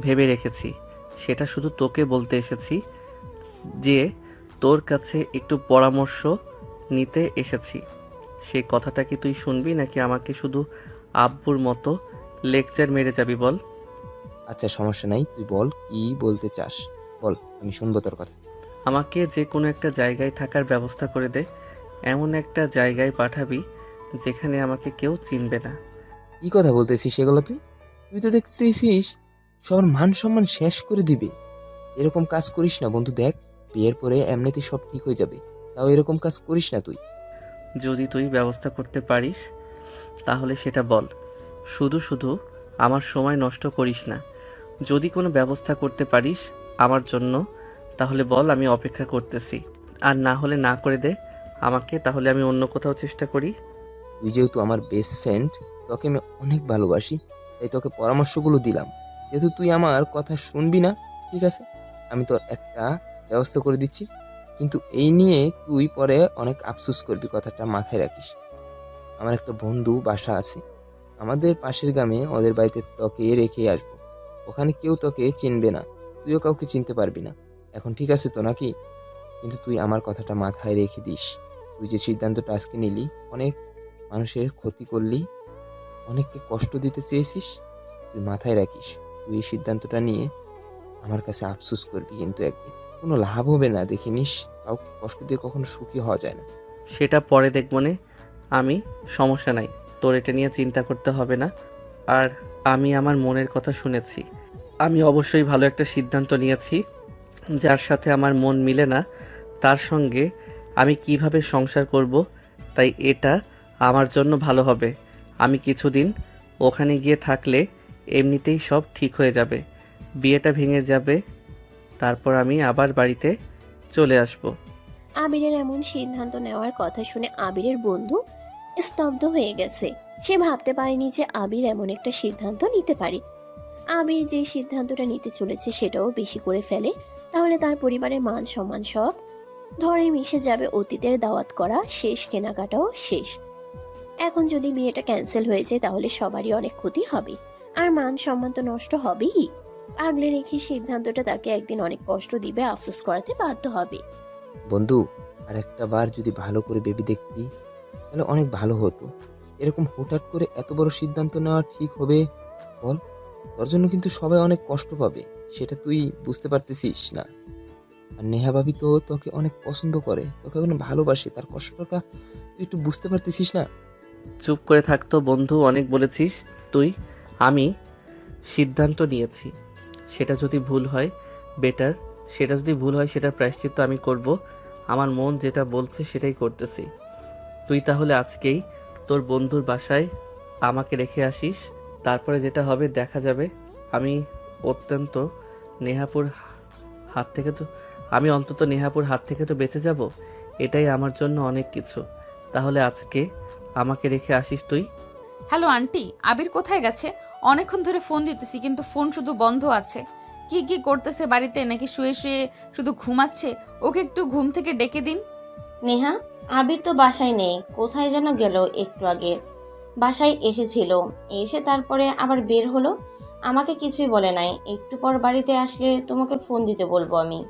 ভেবে রেখেছি, সেটা শুধু তোকে বলতে এসেছি, যে তোর কাছে একটু পরামর্শ নিতে এসেছি। সেই কথাটা কি তুই শুনবি নাকি আমাকে শুধু আব্বুর মতো লেকচার মেরে যাবি বল? আচ্ছা, সমস্যা নাই, তুই বল কি বলতে চাস, বল, আমি শুনবো তোর কথা। আমাকে যে কোনো একটা জায়গায় থাকার ব্যবস্থা করে দে। এমন একটা জায়গায় পাঠাবি যেখানে আমাকে কেউ চিনবে না। কি কথা বলতেছিস সেগুলো? তুই তুই তো দেখতেছিস সবার মান সম্মান শেষ করে দিবে। এরকম কাজ করিস না বন্ধু। দেখ, বিয়ের পরে এমনিতেই সব ঠিক হয়ে যাবে, তাও এরকম কাজ করিস না তুই। যদি তুই ব্যবস্থা করতে পারিস তাহলে সেটা বল। শুধু শুধু আমার সময় নষ্ট করিস না। যদি কোনো ব্যবস্থা করতে পারিস আমার জন্য তাহলে বল, আমি অপেক্ষা করতেছি। আর না হলে না করে দে আমাকে, তাহলে আমি অন্য কোথাও চেষ্টা করি। তুই যেহেতু আমার বেস্ট ফ্রেন্ড, তোকে আমি অনেক ভালোবাসি, তাই তোকে পরামর্শগুলো দিলাম। যেহেতু তুই আমার কথা শুনবি না, ঠিক আছে, আমি তোর একটা ব্যবস্থা করে দিচ্ছি, কিন্তু এই নিয়ে তুই পরে অনেক আফসোস করবি, কথাটা মাথায় রাখিস। আমার একটা বন্ধু বাসা আছে আমাদের পাশের গ্রামে, ওদের বাড়িতে তোকে রেখে আসবো। ওখানে কেউ তোকে চিনবে না, তুইও কাউকে চিনতে পারবি না। এখন ঠিক আছে তো নাকি? কিন্তু তুই আমার কথাটা মাথায় রেখে দিস। তুই যে সিদ্ধান্তটা আজকে নিলি, অনেক মানুষের ক্ষতি করলি, অনেককে কষ্ট দিতে চেয়েছিস, তুই মাথায় রাখিস। তুই এই সিদ্ধান্তটা নিয়ে আমার কাছে আফসোস করবি, কিন্তু একদিন কোনো লাভ হবে না, দেখে নিস। কাউকে কষ্ট দিয়ে কখনো সুখী হওয়া যায় না। সেটা পরে দেখব নে। আমি, সমস্যা নাই, তোর এটা নিয়ে চিন্তা করতে হবে না। আর আমি আমার মনের কথা শুনেছি। আমি অবশ্যই ভালো একটা সিদ্ধান্ত নিয়েছি। যার সাথে আমার মন মিলে না তার সঙ্গে আমি কিভাবে সংসার করব, তাই এটা আমার জন্য ভালো হবে। আমি কিছুদিন ওখানে গিয়ে থাকলে এমনিতেই সব ঠিক হয়ে যাবে, বিয়েটা ভেঙে যাবে, তারপর আমি আবার বাড়িতে চলে আসব। আবিরের এমন সিদ্ধান্ত নেওয়ার কথা শুনে আবিরের বন্ধু স্তব্ধ হয়ে গেছে। সে ভাবতে পারেনি যে আবির এমন একটা সিদ্ধান্ত নিতে পারে। আবির যে সিদ্ধান্তটা নিতে চলেছে সেটাও বেশি করে ফেলে, তাহলে তার পরিবারের মান সম্মান সব ধরে মিশে যাবে। অতীতের দাওয়াত করা শেষ, কেনাকাটাও শেষ। এখন যদি বিয়েটা ক্যান্সেল হয়ে যায় তাহলে সবারই অনেক ক্ষতি হবে, আর মান সম্মান তো নষ্ট হবেই। আগলে রেখে সিদ্ধান্তটা তাকে একদিন অনেক কষ্ট দিবে, আফসোস করাতে বাধ্য হবে। বন্ধু, আর একটা বার যদি ভালো করে ভেবে দেখতি তাহলে অনেক ভালো হতো। এরকম হুটহাট করে এত বড় সিদ্ধান্ত নেওয়া ঠিক হবে বল? তোর জন্য কিন্তু সবাই অনেক কষ্ট পাবে, সেটা তুই বুঝতে পারতেছিস না। আর নেহা ভাবি তো তোকে অনেক পছন্দ করে, তোকে অনেক ভালোবাসে, তার কষ্টটা তুই একটু বুঝতে পারতেছিস না? চুপ করে থাকতো বন্ধু, অনেক বলেছিস তুই। আমি সিদ্ধান্ত নিয়েছি, সেটা যদি ভুল হয় বেটার, সেটা যদি ভুল হয় সেটার প্রায়শ্চিত্ত আমি করব। আমার মন যেটা বলছে সেটাই করতেছি। তুই তাহলে আজকেই তোর বন্ধুর বাসায় আমাকে রেখে আসিস, তারপরে যেটা হবে দেখা যাবে। আমি অত্যন্ত নেহাপুর হাত থেকে তো আমি অন্তত নেহাপুর হাত থেকে তো বেঁচে যাব, এটাই আমার জন্য অনেক কিছু। তাহলে আজকে আমাকে রেখে আসিস তুই। হ্যালো আন্টি, আবির কোথায় গেছে? অনেকক্ষণ ধরে ফোন দিতেছি কিন্তু ফোন শুধু বন্ধ আছে। কি কি করতেছে বাড়িতে, নাকি শুয়ে শুয়ে শুধু ঘুমাচ্ছে? ওকে একটু ঘুম থেকে ডেকে দিন। নেহা, আবির তো বাসায় নেই, কোথায় যেন গেল একটু আগে। বাসায় এসেছিল, এসে তারপরে আবার বের হলো, আমাকে কিছুই বলে নাই। একটু পর বাড়িতে আসলে তোমাকে ফোন দিতে বলবো আমি।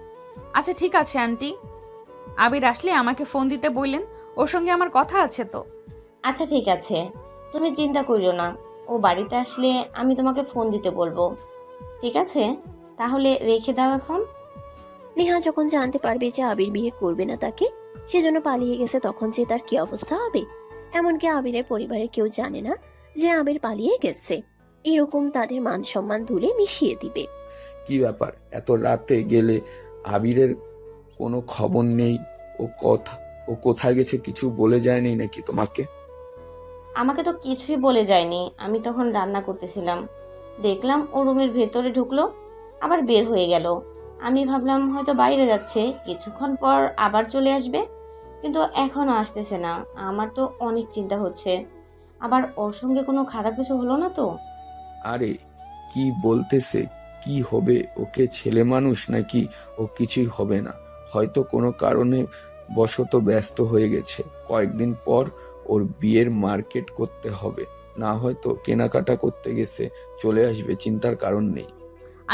আচ্ছা ঠিক আছে আন্টি, আবির আসলে আমাকে ফোন দিতে বললেন, ওর সঙ্গে আমার কথা আছে তো। আচ্ছা ঠিক আছে, তুমি চিন্তা করিও না, ও বাড়িতে আসলে আমি তোমাকে ফোন দিতে বলবো। ঠিক আছে, তাহলে রেখে দাও এখন। নেহা যখন জানতে পারবে যে আবির বিয়ে করবে না তাকে, সেজন্য পালিয়ে গেছে, তখন যে তার কি অবস্থা হবে। এমনকি আবিরের পরিবারের কেউ জানে না যে আবির পালিয়ে গেছে। এরকম তাদের মান সম্মান ধুলে মিশিয়ে দিবে। কি ব্যাপার, এত রাতে গেলে? আবিরের কোনো খবর নেই? ও কোথায় গেছে কিছু বলে যায়নি নাকি তোমাকে? আমাকে তো কিছুই বলে যায়নি, আমি তখন রান্না করতেছিলাম, দেখলাম ও রুমের ভেতরে ঢুকলো, আবার বের হয়ে গেল। আমি ভাবলাম হয়তো বাইরে যাচ্ছে, কিছুক্ষণ পর আবার চলে আসবে, কিন্তু এখনো আসতেছে না। আমার তো অনেক চিন্তা হচ্ছে, আবার ওর সঙ্গে কোনো খারাপ কিছু হলো না তো? আরে কি বলতেছে? কি হবে? ওকে ছেলে মানুষ নাকি? ও কিছুই হবে না। হয়তো কোনো কারণে বশত ব্যস্ত হয়ে গেছে। কয়েকদিন পর ওর বিয়ের মার্কেট করতে হবে, না হয়তো কেনাকাটা করতে গেছে, চলে আসবে, চিন্তার কারণ নেই।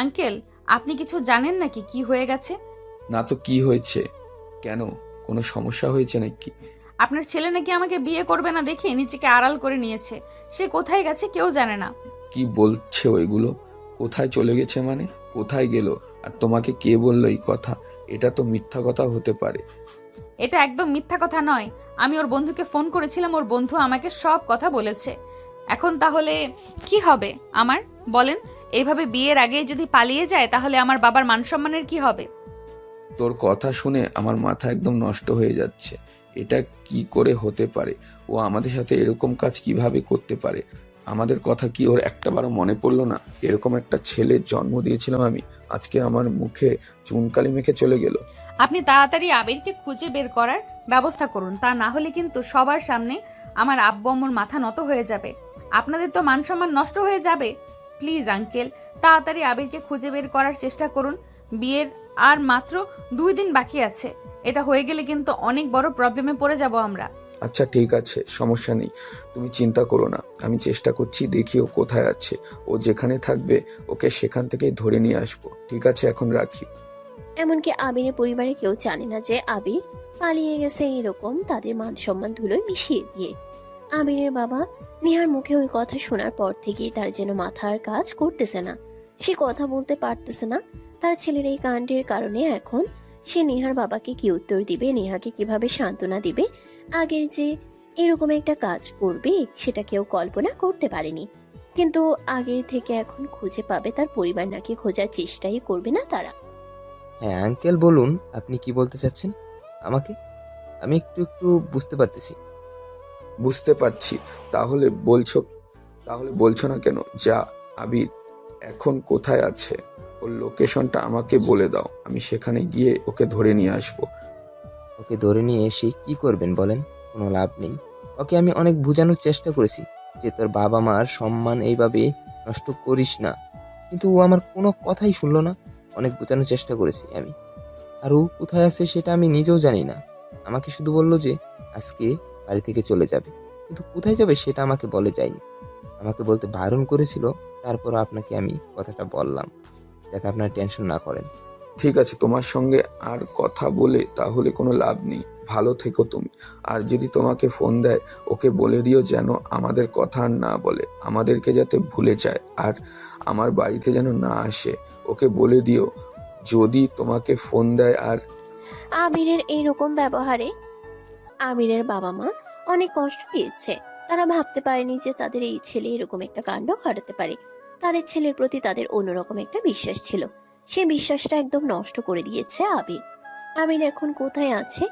আঙ্কেল, আপনি কিছু জানেন নাকি কি হয়ে গেছে? না তো কি হয়েছে? কেন, কোনো সমস্যা হয়েছে নাকি? আপনার ছেলে নাকি আমাকে বিয়ে করবে না দেখে নিজেকে আড়াল করে নিয়েছে। সে কোথায় গেছে কেউ জানে না। কি বলছে ওইগুলো? কোথায় চলে গেছে মানে? কোথায় গেল? আর তোমাকে কে বললো এই কথা? এটা তো মিথ্যা কথা হতে পারে। এটা একদম মিথ্যা কথা নয়। আমি ওর বন্ধুকে ফোন করেছিলাম, ওর বন্ধু আমাকে সব কথা বলেছে। এখন তাহলে কি হবে আমার, বলেন? এইভাবে বিয়ের আগে যদি পালিয়ে যায় তাহলে আমার বাবার মান সম্মানের কি হবে? তোর কথা শুনে আমার মাথা একদম নষ্ট হয়ে যাচ্ছে। এটা কি করে হতে পারে? ও আমাদের সাথে এরকম কাজ কিভাবে করতে পারে? আমাদের কথা কি ওর একটাবারও মনে পড়লো না? এরকম একটা ছেলের জন্ম দিয়েছিলাম আমি, আজকে আমার মুখে চুনকালি মেখে চলে গেল। আপনি তাড়াতাড়ি আবিরকে খুঁজে বের করার ব্যবস্থা করুন, তা না হলে কিন্তু সবার সামনে আমার আব্বু আম্মুর মাথা নত হয়ে যাবে। আপনাদের তো মান সম্মান নষ্ট হয়ে যাবে। প্লিজ আঙ্কেল, তাড়াতাড়ি আবিরকে খুঁজে বের করার চেষ্টা করুন। বিয়ের আর মাত্র 2 দিন বাকি আছে। এটা হয়ে গেলে কিন্তু অনেক বড় প্রবলেমে পড়ে যাব আমরা। আচ্ছা ঠিক আছে, সমস্যা নেই, তুমি চিন্তা করো না। আমি চেষ্টা করছি, দেখি ও কোথায় আছে। ও যেখানে থাকবে ওকে সেখান থেকেই ধরে নিয়ে আসবো। ঠিক আছে, এখন রাখি। এমনকি আবিরের পরিবারে কেউ জানে না যে আবির পালিয়ে গেছে, এরকম তাদের মান সম্মান ধুলোয় মিশিয়ে দিয়ে। আবিরের বাবা নেহার মুখে ওই কথা শোনার পর থেকেই তার যেন মাথার কাজ করতেছে না। সে কথা বলতে পারতেছে না। তার ছেলের এই কাণ্ডের কারণে এখন সে নেহার বাবাকে কি উত্তর দিবে, নেহাকে কিভাবে সান্ত্বনা দিবে। আগের যে এরকম একটা কাজ করবে সেটা কেউ কল্পনা করতে পারেনি। কিন্তু আগের থেকে এখন খুঁজে পাবে তার পরিবার নাকি খোঁজার চেষ্টাই করবে না তারা। হ্যাঁ আঙ্কেল, বলুন আপনি কি বলতে চাচ্ছেন আমাকে? আমি একটু একটু বুঝতে পারতেছি। বুঝতে পারছি। তাহলে বলছো না কেন? যা, আবির এখন কোথায় আছে ওর লোকেশনটা আমাকে বলে দাও, আমি সেখানে গিয়ে ওকে ধরে নিয়ে আসবো। ওকে ধরে নিয়ে এসে কি করবেন বলেন? কোনো লাভ নেই। ওকে আমি অনেক বোঝানোর চেষ্টা করেছি যে তোর বাবা মার সম্মান এইভাবে নষ্ট করিস না, কিন্তু ও আমার কোনো কথাই শুনলো না। অনেক বোঝানোর চেষ্টা করেছি আমি। আর ও কোথায় আছে সেটা আমি নিজেও জানি না। আমাকে শুধু বললো যে আজকে বাড়ি থেকে চলে যাবে, কিন্তু কোথায় যাবে সেটা আমাকে বলে যায়নি। আমাকে বলতে বারণ করেছিল, তারপর আপনাকে আমি কথাটা বললাম যাতে আপনার টেনশন না করেন। ঠিক আছে, তোমার সঙ্গে আর কথা বলে তাহলে কোনো লাভ নেই। ভালো থেকো তুমি। আর যদি তোমাকে ফোন দেয় ওকে বলে দিও যেন আমাদের কথা আর না বলে, আমাদেরকে যাতে ভুলে যায়, আর আমার বাড়িতে যেন না আসে। ওকে বলে দিও যদি তোমাকে ফোন দেয়। আর আবিরের এইরকম ব্যবহারে আবিরের বাবা মা অনেক কষ্ট পেয়েছে। তারা ভাবতে পারেনি যে তাদের এই ছেলে এরকম একটা কাণ্ড ঘটাতে পারে। তাদের ছেলের প্রতি তাদের অন্যরকম একটা বিশ্বাস ছিল, সে বিশ্বাসটা একদম নষ্ট করে দিয়েছে আবির। আবির এখন কোথায় আছে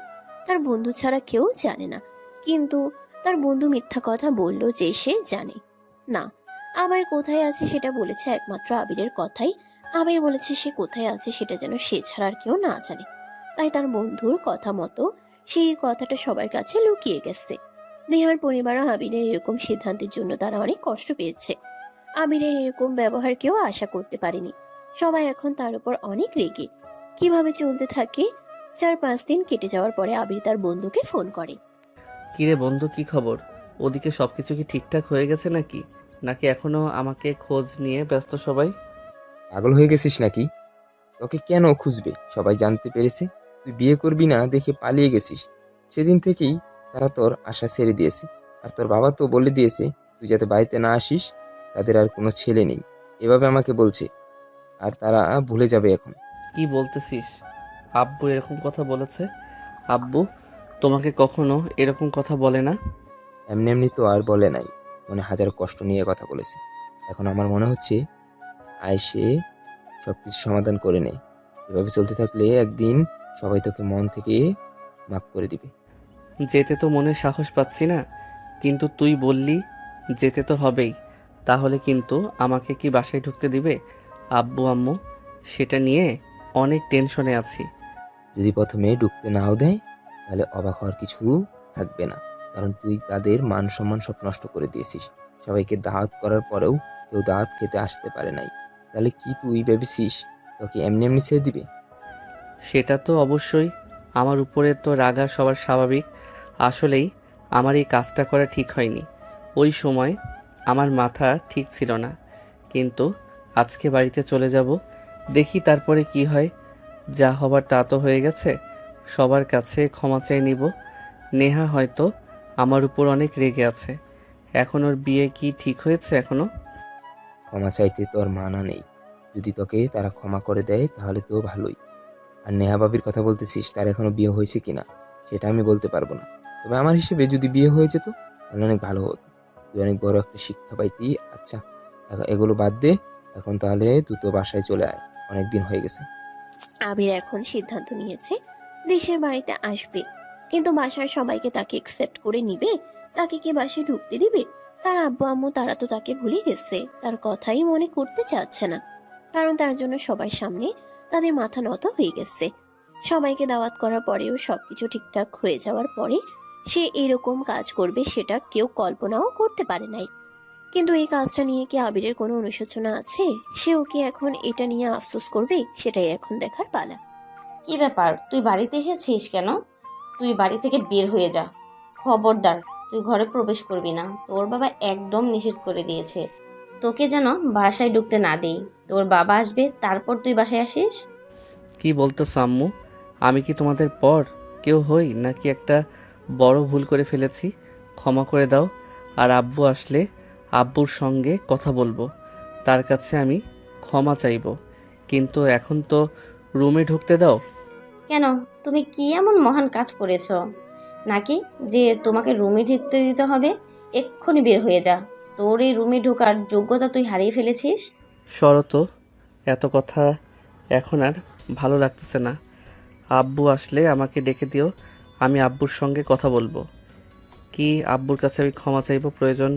তার বন্ধু ছাড়া কেউ জানে না। কিন্তু তার বন্ধু মিথ্যা কথা বলল যে সে জানে না। আবার কোথায় আছে সেটা বলেছে একমাত্র আবিরের কথাই। আবির বলেছে সে কোথায় আছে সেটা যেন সে ছাড়া আর কেউ না জানে। তাই তার বন্ধুর কথা মতো সেই কথাটা সবার কাছে লুকিয়ে গেছে। নেহার পরিবারও আবিরের এরকম সিদ্ধান্তের জন্য তারা অনেক কষ্ট পেয়েছে। আবিরের এরকম ব্যবহার কেউ আশা করতে পারেনি। সবাই এখন তার উপর অনেক রেগে। কিভাবে চলতে থাকে। 4-5 দিন কেটে যাওয়ার পরে আবির তার বন্ধুকে ফোন করে। কিরে বন্ধু, কি খবর? ওদিকে সবকিছু কি ঠিকঠাক হয়ে গেছে নাকি? নাকি এখনো আমাকে খোঁজ নিয়ে ব্যস্ত সবাই? পাগল হয়ে গেছিস নাকি? তোকে কেন খুঁজবে? সবাই জানতে পেরেছে তুই বিয়ে করবি না দেখে পালিয়ে গেছিস। সেদিন থেকেই তারা তোর আশা ছেড়ে দিয়েছে। আর তোর বাবা তো বলে দিয়েছে তুই যাতে বাড়িতে না আসিস, তাদের আর কোনো ছেলে নেই এভাবে আমাকে বলছে। আর তারা ভুলে যাবে এখন। কি বলতেছিস? আব্বু এরকম কথা বলেছে? আব্বু তোমাকে কখনো এরকম কথা বলে না। এমনি এমনি তো আর বলে নাই, মনে হাজার কষ্ট নিয়ে কথা বলেছে। এখন আমার মনে হচ্ছে আয়সে সবকিছু সমাধান করে নেয়। এভাবে চলতে থাকলে একদিন সবাই তোকে মন থেকে মাফ করে দিবে। যেতে তো মনে সাহস পাচ্ছি না, কিন্তু তুই বললি যেতে তো হবেই। তাহলে কিন্তু আমাকে কি বাসায় ঢুকতে দিবে? আব্বু আম্মু সেটা নিয়ে অনেক টেনশনে আছি। যদি প্রথমে ঢুকতে নাও দেয় তাহলে অবাক হওয়ার কিছু থাকবে না, কারণ তুই তাদের মান সম্মান সব নষ্ট করে দিয়েছিস। সবাইকে দাওয়াত করার পরেও কেউ দাওয়াত খেতে আসতে পারে নাই। তাহলে কি তুই ভেবেছিস তোকে এমনি এমনি ছেড়ে দিবে? সেটা তো অবশ্যই, আমার উপরে তো রাগা সবার স্বাভাবিক। আসলেই আমার এই কাজটা করা ঠিক হয়নি। ওই সময় আমার মাথা ঠিক ছিল না, কিন্তু আজকে বাড়িতে চলে যাব, দেখি তারপরে কি হয়। যা হবার তা তো হয়ে গেছে, সবার কাছে ক্ষমা চেয়ে নিব। নেহা হয়তো আমার উপর অনেক রেগে আছে। এখন ওর বিয়ে কি ঠিক হয়েছে এখনো? ক্ষমা চাইতে তোর মানা নেই। যদি তোকে তারা ক্ষমা করে দেয় তাহলে তো ভালোই। আর নেহা ভাবির কথা বলতেছিস, তার এখনো বিয়ে হয়েছে কিনা সেটা আমি বলতে পারবো না। তবে আমার হিসেবে যদি বিয়ে হয়ে যেত তাহলে অনেক ভালো হতো। তুই অনেক বড় একটা শিক্ষা পাইতি। আচ্ছা, এখন এগুলো বাদ দে। এখন তাহলে তুই তো বাসায় চলে আয়, অনেক দিন হয়ে গেছে। আবির এখন সিদ্ধান্ত নিয়েছে দেশের বাড়িতে আসবে, কিন্তু বাসার সবাইকে তাকে একসেপ্ট করে নিবে? তাকে কি বাসায় ঢুকতে দিবে? তার আব্বু আম্মু তারা তো তাকে ভুলে গেছে, তার কথাই মনে করতে চাচ্ছে না, কারণ তার জন্য সবার সামনে তাদের মাথা নত হয়ে গেছে। সবাইকে দাওয়াত করার পরেও সবকিছু ঠিকঠাক হয়ে যাওয়ার পরে সে এরকম কাজ করবে সেটা কেউ কল্পনাও করতে পারে নাই। কিন্তু এই কাজটা নিয়ে কি আবিরের কোনো অনুশোচনা আছে? সেও কি এখন এটা নিয়ে আফসোস করবে? সেটাই এখন দেখার পালা। কি ব্যাপার, তুই বাড়িতে এসেছিস কেন? তুই বাড়ি থেকে বের হয়ে যা। খবরদার, তুই ঘরে প্রবেশ করবি না। তোর বাবা একদম নিষেধ করে দিয়েছে তোকে যেন বাসায় ঢুকতে না দেই। তোর বাবা আসবে, তারপর তুই বাসায় আসিস। কি বলতেছো আম্মু? আমি কি তোমাদের পর কেউ হই নাকি একটা বড় ভুল করে ফেলেছি? ক্ষমা করে দাও। আর আব্বু আসলে আব্বুর সঙ্গে কথা বলবো, তার কাছে আমি ক্ষমা চাইবো। কিন্তু এখন তো রুমে ঢুকতে দাও। কেন, তুমি কি এমন মহান কাজ করেছো নাকি যে তোমাকে রুমে ঢুকতে দিতে হবে? এক্ষুনি বের হয়ে যা। তোর এই রুমে ঢোকার যোগ্যতা তুই হারিয়ে ফেলেছিস। শরত, এত কথা এখন আর ভালো লাগতেছে না। আব্বু আসলে আমাকে ডেকে দিও, আমি আব্বুর সঙ্গে কথা বলবো। কি আব্বুর কাছে আমি ক্ষমা চাইবো? প্রয়োজন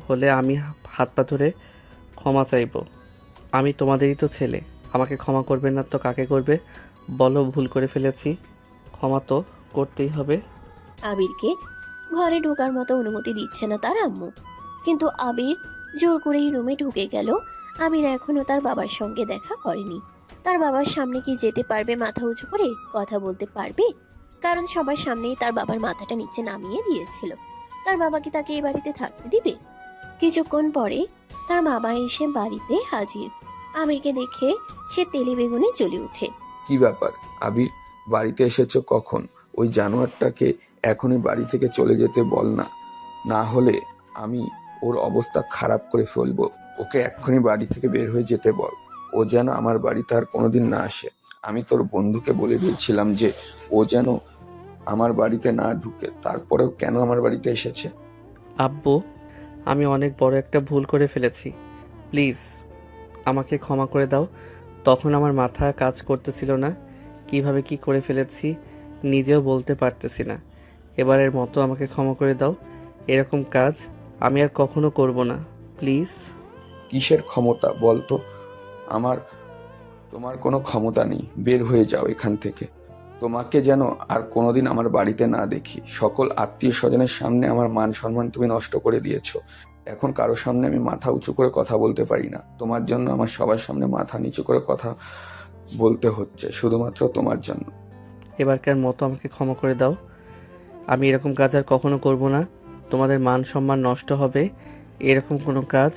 হলে আমি হাত পা ধরে ক্ষমা চাইবো। আমি তোমাদেরই তো ছেলে, আমাকে ক্ষমা করবে না তো কাকে করবে? বলো, ভুল করে ফেলেছি, ক্ষমা তো করতেই হবে। আবিরকে ঘরে ঢোকার মতো অনুমতি দিচ্ছে না তার আম্মু, কিন্তু আবির জোর করেই রুমে ঢুকে গেল। আবির এখনো তার বাবার সঙ্গে দেখা করেনি। তার বাবার সামনে কি যেতে পারবে মাথা উঁচু করে? কথা বলতে পারবে? কারণ সবার সামনেই তার বাবার মাথাটা নিচে নামিয়ে দিয়েছিল। তার বাবা কি তাকে এই বাড়িতে থাকতে দিবে? কিছুক্ষণ পরে তার বাবা এসে বাড়িতে হাজির। আবিরকে দেখে সে তেলে বেগুনে জ্বলে ওঠে। কি ব্যাপার আবির, বাড়িতে এসেছো কখন? ওই জানোয়ারটাকে এখনই বাড়ি থেকে চলে যেতে বল না, না হলে আমি ওর অবস্থা খারাপ করে ফেলবো। ওকে এক্ষুনি বাড়ি থেকে বের হয়ে যেতে বল। ও যেন আমার বাড়িতে আর কোনোদিন না আসে। আমি তোর বন্ধুকে বলে দিয়েছিলাম যে ও যেন আমার বাড়িতে না ঢুকে, তারপরেও কেন আমার বাড়িতে এসেছে? আব্বু, আমি অনেক বড় একটা ভুল করে ফেলেছি, প্লিজ আমাকে ক্ষমা করে দাও। তখন আমার মাথা কাজ করতেছিল না, কিভাবে কি করে ফেলেছি নিজেও বলতে পারতেছি না। এবারের মতো আমাকে ক্ষমা করে দাও। এরকম কাজ আমি আর কখনো করব না, প্লিজ। কিসের ক্ষমতা বল তো? আমার তোমার কোনো ক্ষমতা নেই। বের হয়ে যাও এখান থেকে। তোমাকে যেন আর কোনোদিন আমার বাড়িতে না দেখি। সকল আত্মীয় স্বজনের সামনে আমার মান সম্মান তুমি নষ্ট করে দিয়েছো। এখন কারোর সামনে আমি মাথা উঁচু করে কথা বলতে পারি না। তোমার জন্য আমার সবার সামনে মাথা নিচু করে কথা বলতে হচ্ছে, শুধুমাত্র তোমার জন্য। এবারকার মতো আমাকে ক্ষমা করে দাও। আমি এরকম কাজ আর কখনো করব না। তোমাদের মান সম্মান নষ্ট হবে, এরকম কোনো কাজ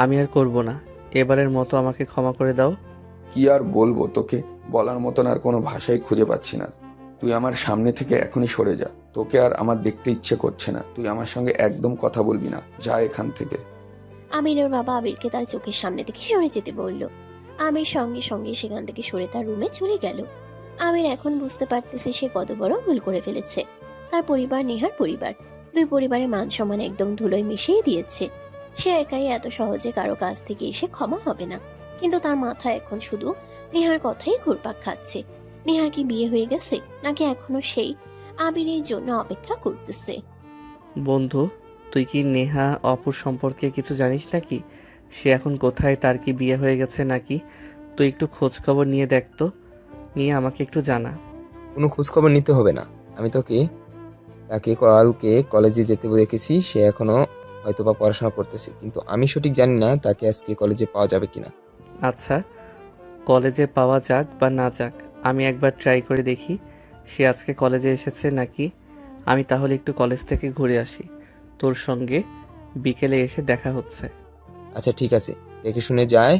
আমি আর করব না। এবারের মতো আমাকে ক্ষমা করে দাও। কি আর বলবো তোকে? বলার মতন আর কোনো ভাষাই খুঁজে পাচ্ছি না। তুই আমার সামনে থেকে এখনই সরে যা। তোকে আর আমার দেখতে ইচ্ছে করছে না। তুই আমার সঙ্গে একদম কথা বলবি না। যা এখান থেকে। আমিরের বাবা আবিরকে তার চোখের সামনে থেকে সরে যেতে বলল। আমির সঙ্গে সঙ্গে সেখান থেকে সরে তার রুমে চলে গেল। আমির এখন বুঝতে পারতেছে সে কত বড় ভুল করে ফেলেছে। তার পরিবার নেহার পরিবার, দুই পরিবারের মান সম্মান একদম ধুলোয় মিশিয়ে দিয়েছে। সে একাই এত সহজে কারো কাছ থেকে এসে ক্ষমা হবে না। কিন্তু তার মাথায় এখন শুধু নেহার কথাই ঘুরপাক খাচ্ছে। নেহার কি বিয়ে হয়ে গেছে, নাকি এখনো সেই আবিরের জন্য অপেক্ষা করতেছে? বন্ধু, তুই কি নেহা অপুর সম্পর্কে কিছু জানিস নাকি? সে এখন কোথায়? তার কি বিয়ে হয়ে গেছে নাকি তুই একটু খোঁজ খবর নিয়ে দেখ তো, নিয়ে আমাকে একটু জানা। কোনো খোঁজখবর নিতে হবে না। আমি তাকে কালকে কলেজে যেতে দেখেছি। সে এখনো হয়তোবা পড়াশোনা করতেছে, কিন্তু আমি সঠিক জানি না তাকে আজকে কলেজে পাওয়া যাবে কিনা। আচ্ছা, কলেজে পাওয়া যাক বা না যাক, আমি একবার ট্রাই করে দেখি সে আজকে কলেজে এসেছে নাকি। আমি তাহলে একটু কলেজ থেকে ঘুরে আসি, তোর সঙ্গে বিকেলে এসে দেখা হচ্ছে। আচ্ছা ঠিক আছে, দেখে শুনে যায়।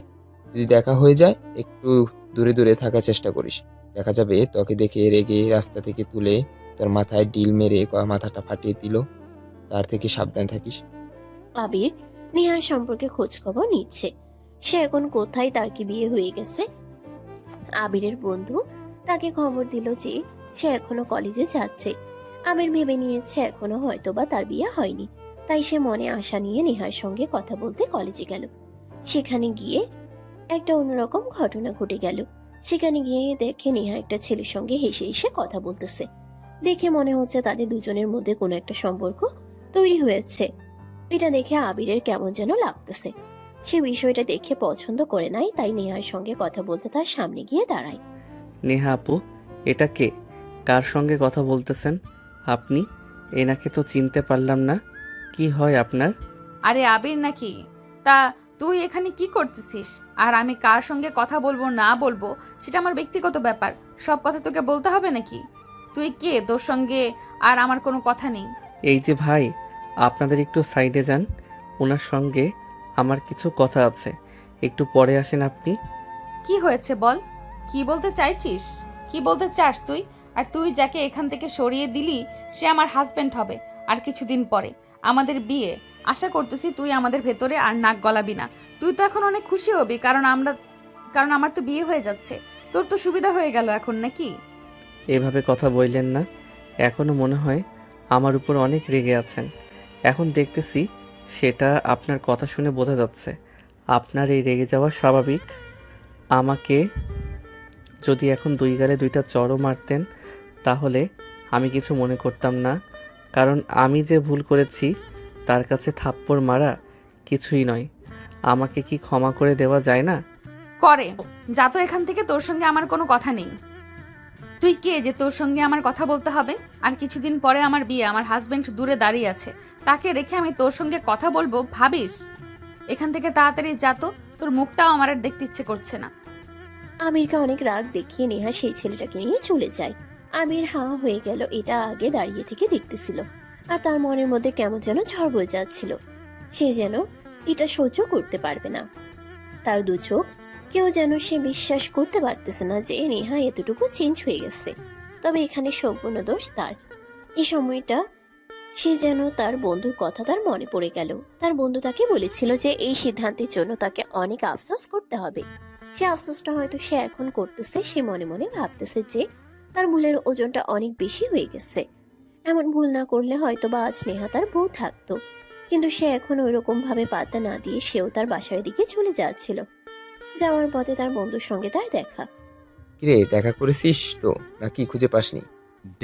যদি দেখা হয়ে যায় একটু দূরে দূরে থাকার চেষ্টা করিস। দেখা যাবে তোকে দেখে রেগে রাস্তা থেকে তুলে তোর মাথায় ডিল মেরে মাথাটা ফাটিয়ে দিল। তার থেকে সাবধান থাকিস। আবির নেহার সম্পর্কে খোঁজ খবর নিচ্ছে। সে এখন কোথায়, তার কি বিয়ে হয়ে গেছে? আবিরের বন্ধু তাকে খবর দিল যে সে এখনো কলেজে যাচ্ছে। আবির ভেবে নিয়েছে এখনো হয়তোবা তার বিয়ে হয়নি, তাই সে মনে আশা নিয়ে নেহার সঙ্গে কথা বলতে কলেজে গেল। সেখানে গিয়ে একটা অন্যরকম ঘটনা ঘটে গেল। সেখানে গিয়ে দেখে নেহা একটা ছেলের সঙ্গে হেসে হেসে কথা বলতেছে। দেখে মনে হচ্ছে তাদের দুজনের মধ্যে কোনো একটা সম্পর্ক তৈরি হয়েছে। এটা দেখে আবিরের কেমন যেন লাগতেছে। সে বিষয়টা দেখে পছন্দ করে নাই, তাই নেহার সঙ্গে কথা বলতে তার সামনে গিয়ে দাঁড়ায়। নেহা আপু, এটা কে? কার সঙ্গে কথা বলতেছেন আপনি? এনাকে তো চিনতে পারলাম না। কি হয় আপনার? আরে আবির নাকি? তা তুই এখানে কি করতেছিস? আর আমি কার সঙ্গে কথা বলবো না বলবো সেটা আমার ব্যক্তিগত ব্যাপার। সব কথা তোকে বলতে হবে নাকি? তুই কে? তোর সঙ্গে আর আমার কোনো কথা নেই। এই যে ভাই, আপনাদের একটু সাইডে যান, ওনার সঙ্গে আমার কিছু কথা আছে, একটু পরে আসেন আপনি। কি হয়েছে বল, কি বলতে চাইছিস? কি বলতে চাস তুই? আর তুই যাকে এখান থেকে সরিয়ে দিলি সে আমার হাজবেন্ড হবে আর কিছুদিন পরে। আমাদের বিয়ে। আশা করতেছি তুই আমাদের ভেতরে আর নাক গলাবি না। তুই তো এখন অনেক খুশি হবি, কারণ আমার তো বিয়ে হয়ে যাচ্ছে। তোর তো সুবিধা হয়ে গেল এখন নাকি? এভাবে কথা বললেন না, এখনও মনে হয় আমার উপর অনেক রেগে আছেন। এখন দেখতেছি সেটা আপনার কথা শুনে বোঝা যাচ্ছে। আপনার এই রেগে যাওয়া স্বাভাবিক। আমাকে যদি এখন দুই গালে দুইটা চড়ও মারতেন তাহলে আমি কিছু মনে করতাম না, কারণ আমি যে ভুল করেছি তার কাছে থাপ্পড় মারা কিছুই নয়। আমাকে কি ক্ষমা করে দেওয়া যায় না? করে যা তো এখান থেকে, তোর সঙ্গে আমার কোনো কথা নেই। তুই কে যে তোর সঙ্গে আমার কথা বলতে হবে? আর কিছুদিন পরে আমার বিয়ে, আমার হাজবেন্ড দূরে দাঁড়িয়ে আছে, তাকে রেখে আমি তোর সঙ্গে কথা বলবো ভাবিস? এখান থেকে তাড়াতাড়ি যা তো, তোর মুখটাও আমার আর দেখতে ইচ্ছে করছে না। আমিরকে অনেক রাগ দেখিয়ে নেহা সেই ছেলেটাকে নিয়ে চলে যায়। আমির হাঁ হয়ে গেল, এটা আগে দাঁড়িয়ে থেকে দেখতেছিল। আর তার মনের মধ্যে কেমন যেন ঝড় বয়ে যাচ্ছিল। সে যেন এটা সহ্য করতে পারবে না। তার দু চোখ কেউ যেন সে বিশ্বাস করতে পারতেছে না যে নেহা এতটুকু চেঞ্জ হয়ে গেছে। তবে এখানে সম্পূর্ণ দোষ তার। এই সময়টা সে যেন তার বন্ধুর কথা তার মনে পড়ে গেল। তার বন্ধু তাকে বলেছিল যে এই সিদ্ধান্তের জন্য তাকে অনেক আফসোস করতে হবে। সে আফসোসটা হয়তো সে এখন করতেছে। সে মনে মনে ভাবতেছে যে তার ভুলের ওজনটা অনেক বেশি হয়ে গেছে। এমন ভুল না করলে হয়তো বা আজ নেহা তার বউ থাকতো। কিন্তু সে এখন ওইরকম ভাবে পাত্তা না দিয়ে সেও তার বাসার দিকে চলে যাচ্ছিল। যাওয়ার পথে তার বন্ধুর সঙ্গে তার দেখা। কিরে, দেখা করেছিস তো নাকি খুঁজে পাসনি?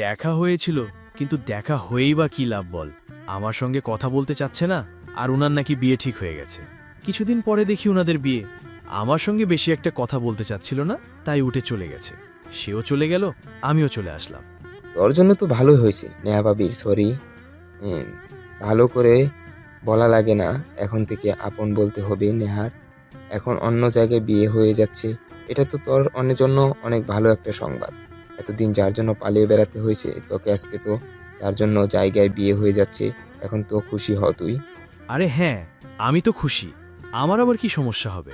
দেখা হয়েছিল, কিন্তু দেখা হয়েই বা কি লাভ বল? আমার সঙ্গে কথা বলতে চাচ্ছে না, আর উনার নাকি বিয়ে ঠিক হয়ে গেছে। কিছুদিন পরে দেখি উনাদের বিয়ে। আমার সঙ্গে বেশি একটা কথা বলতে চাচ্ছিল না, তাই উঠে চলে গেছে। সেও চলে গেল, আমিও চলে আসলাম। তোর জন্য তো ভালোই হয়েছে নেহা ভাবির, সরি। ভালো করে বলা লাগে না, এখন থেকে আপন বলতে হবে নেহার। এখন অন্য জায়গায় বিয়ে হয়ে যাচ্ছে, এটা তো তোর অন্যের জন্য অনেক ভালো একটা সংবাদ। এতদিন যার জন্য পালিয়ে বেড়াতে হয়েছে তোকে, আজকে তো তার জন্য জায়গায় বিয়ে হয়ে যাচ্ছে। এখন তো খুশি হ তুই। আরে হ্যাঁ, আমি তো খুশি। আমার আবার কি সমস্যা হবে?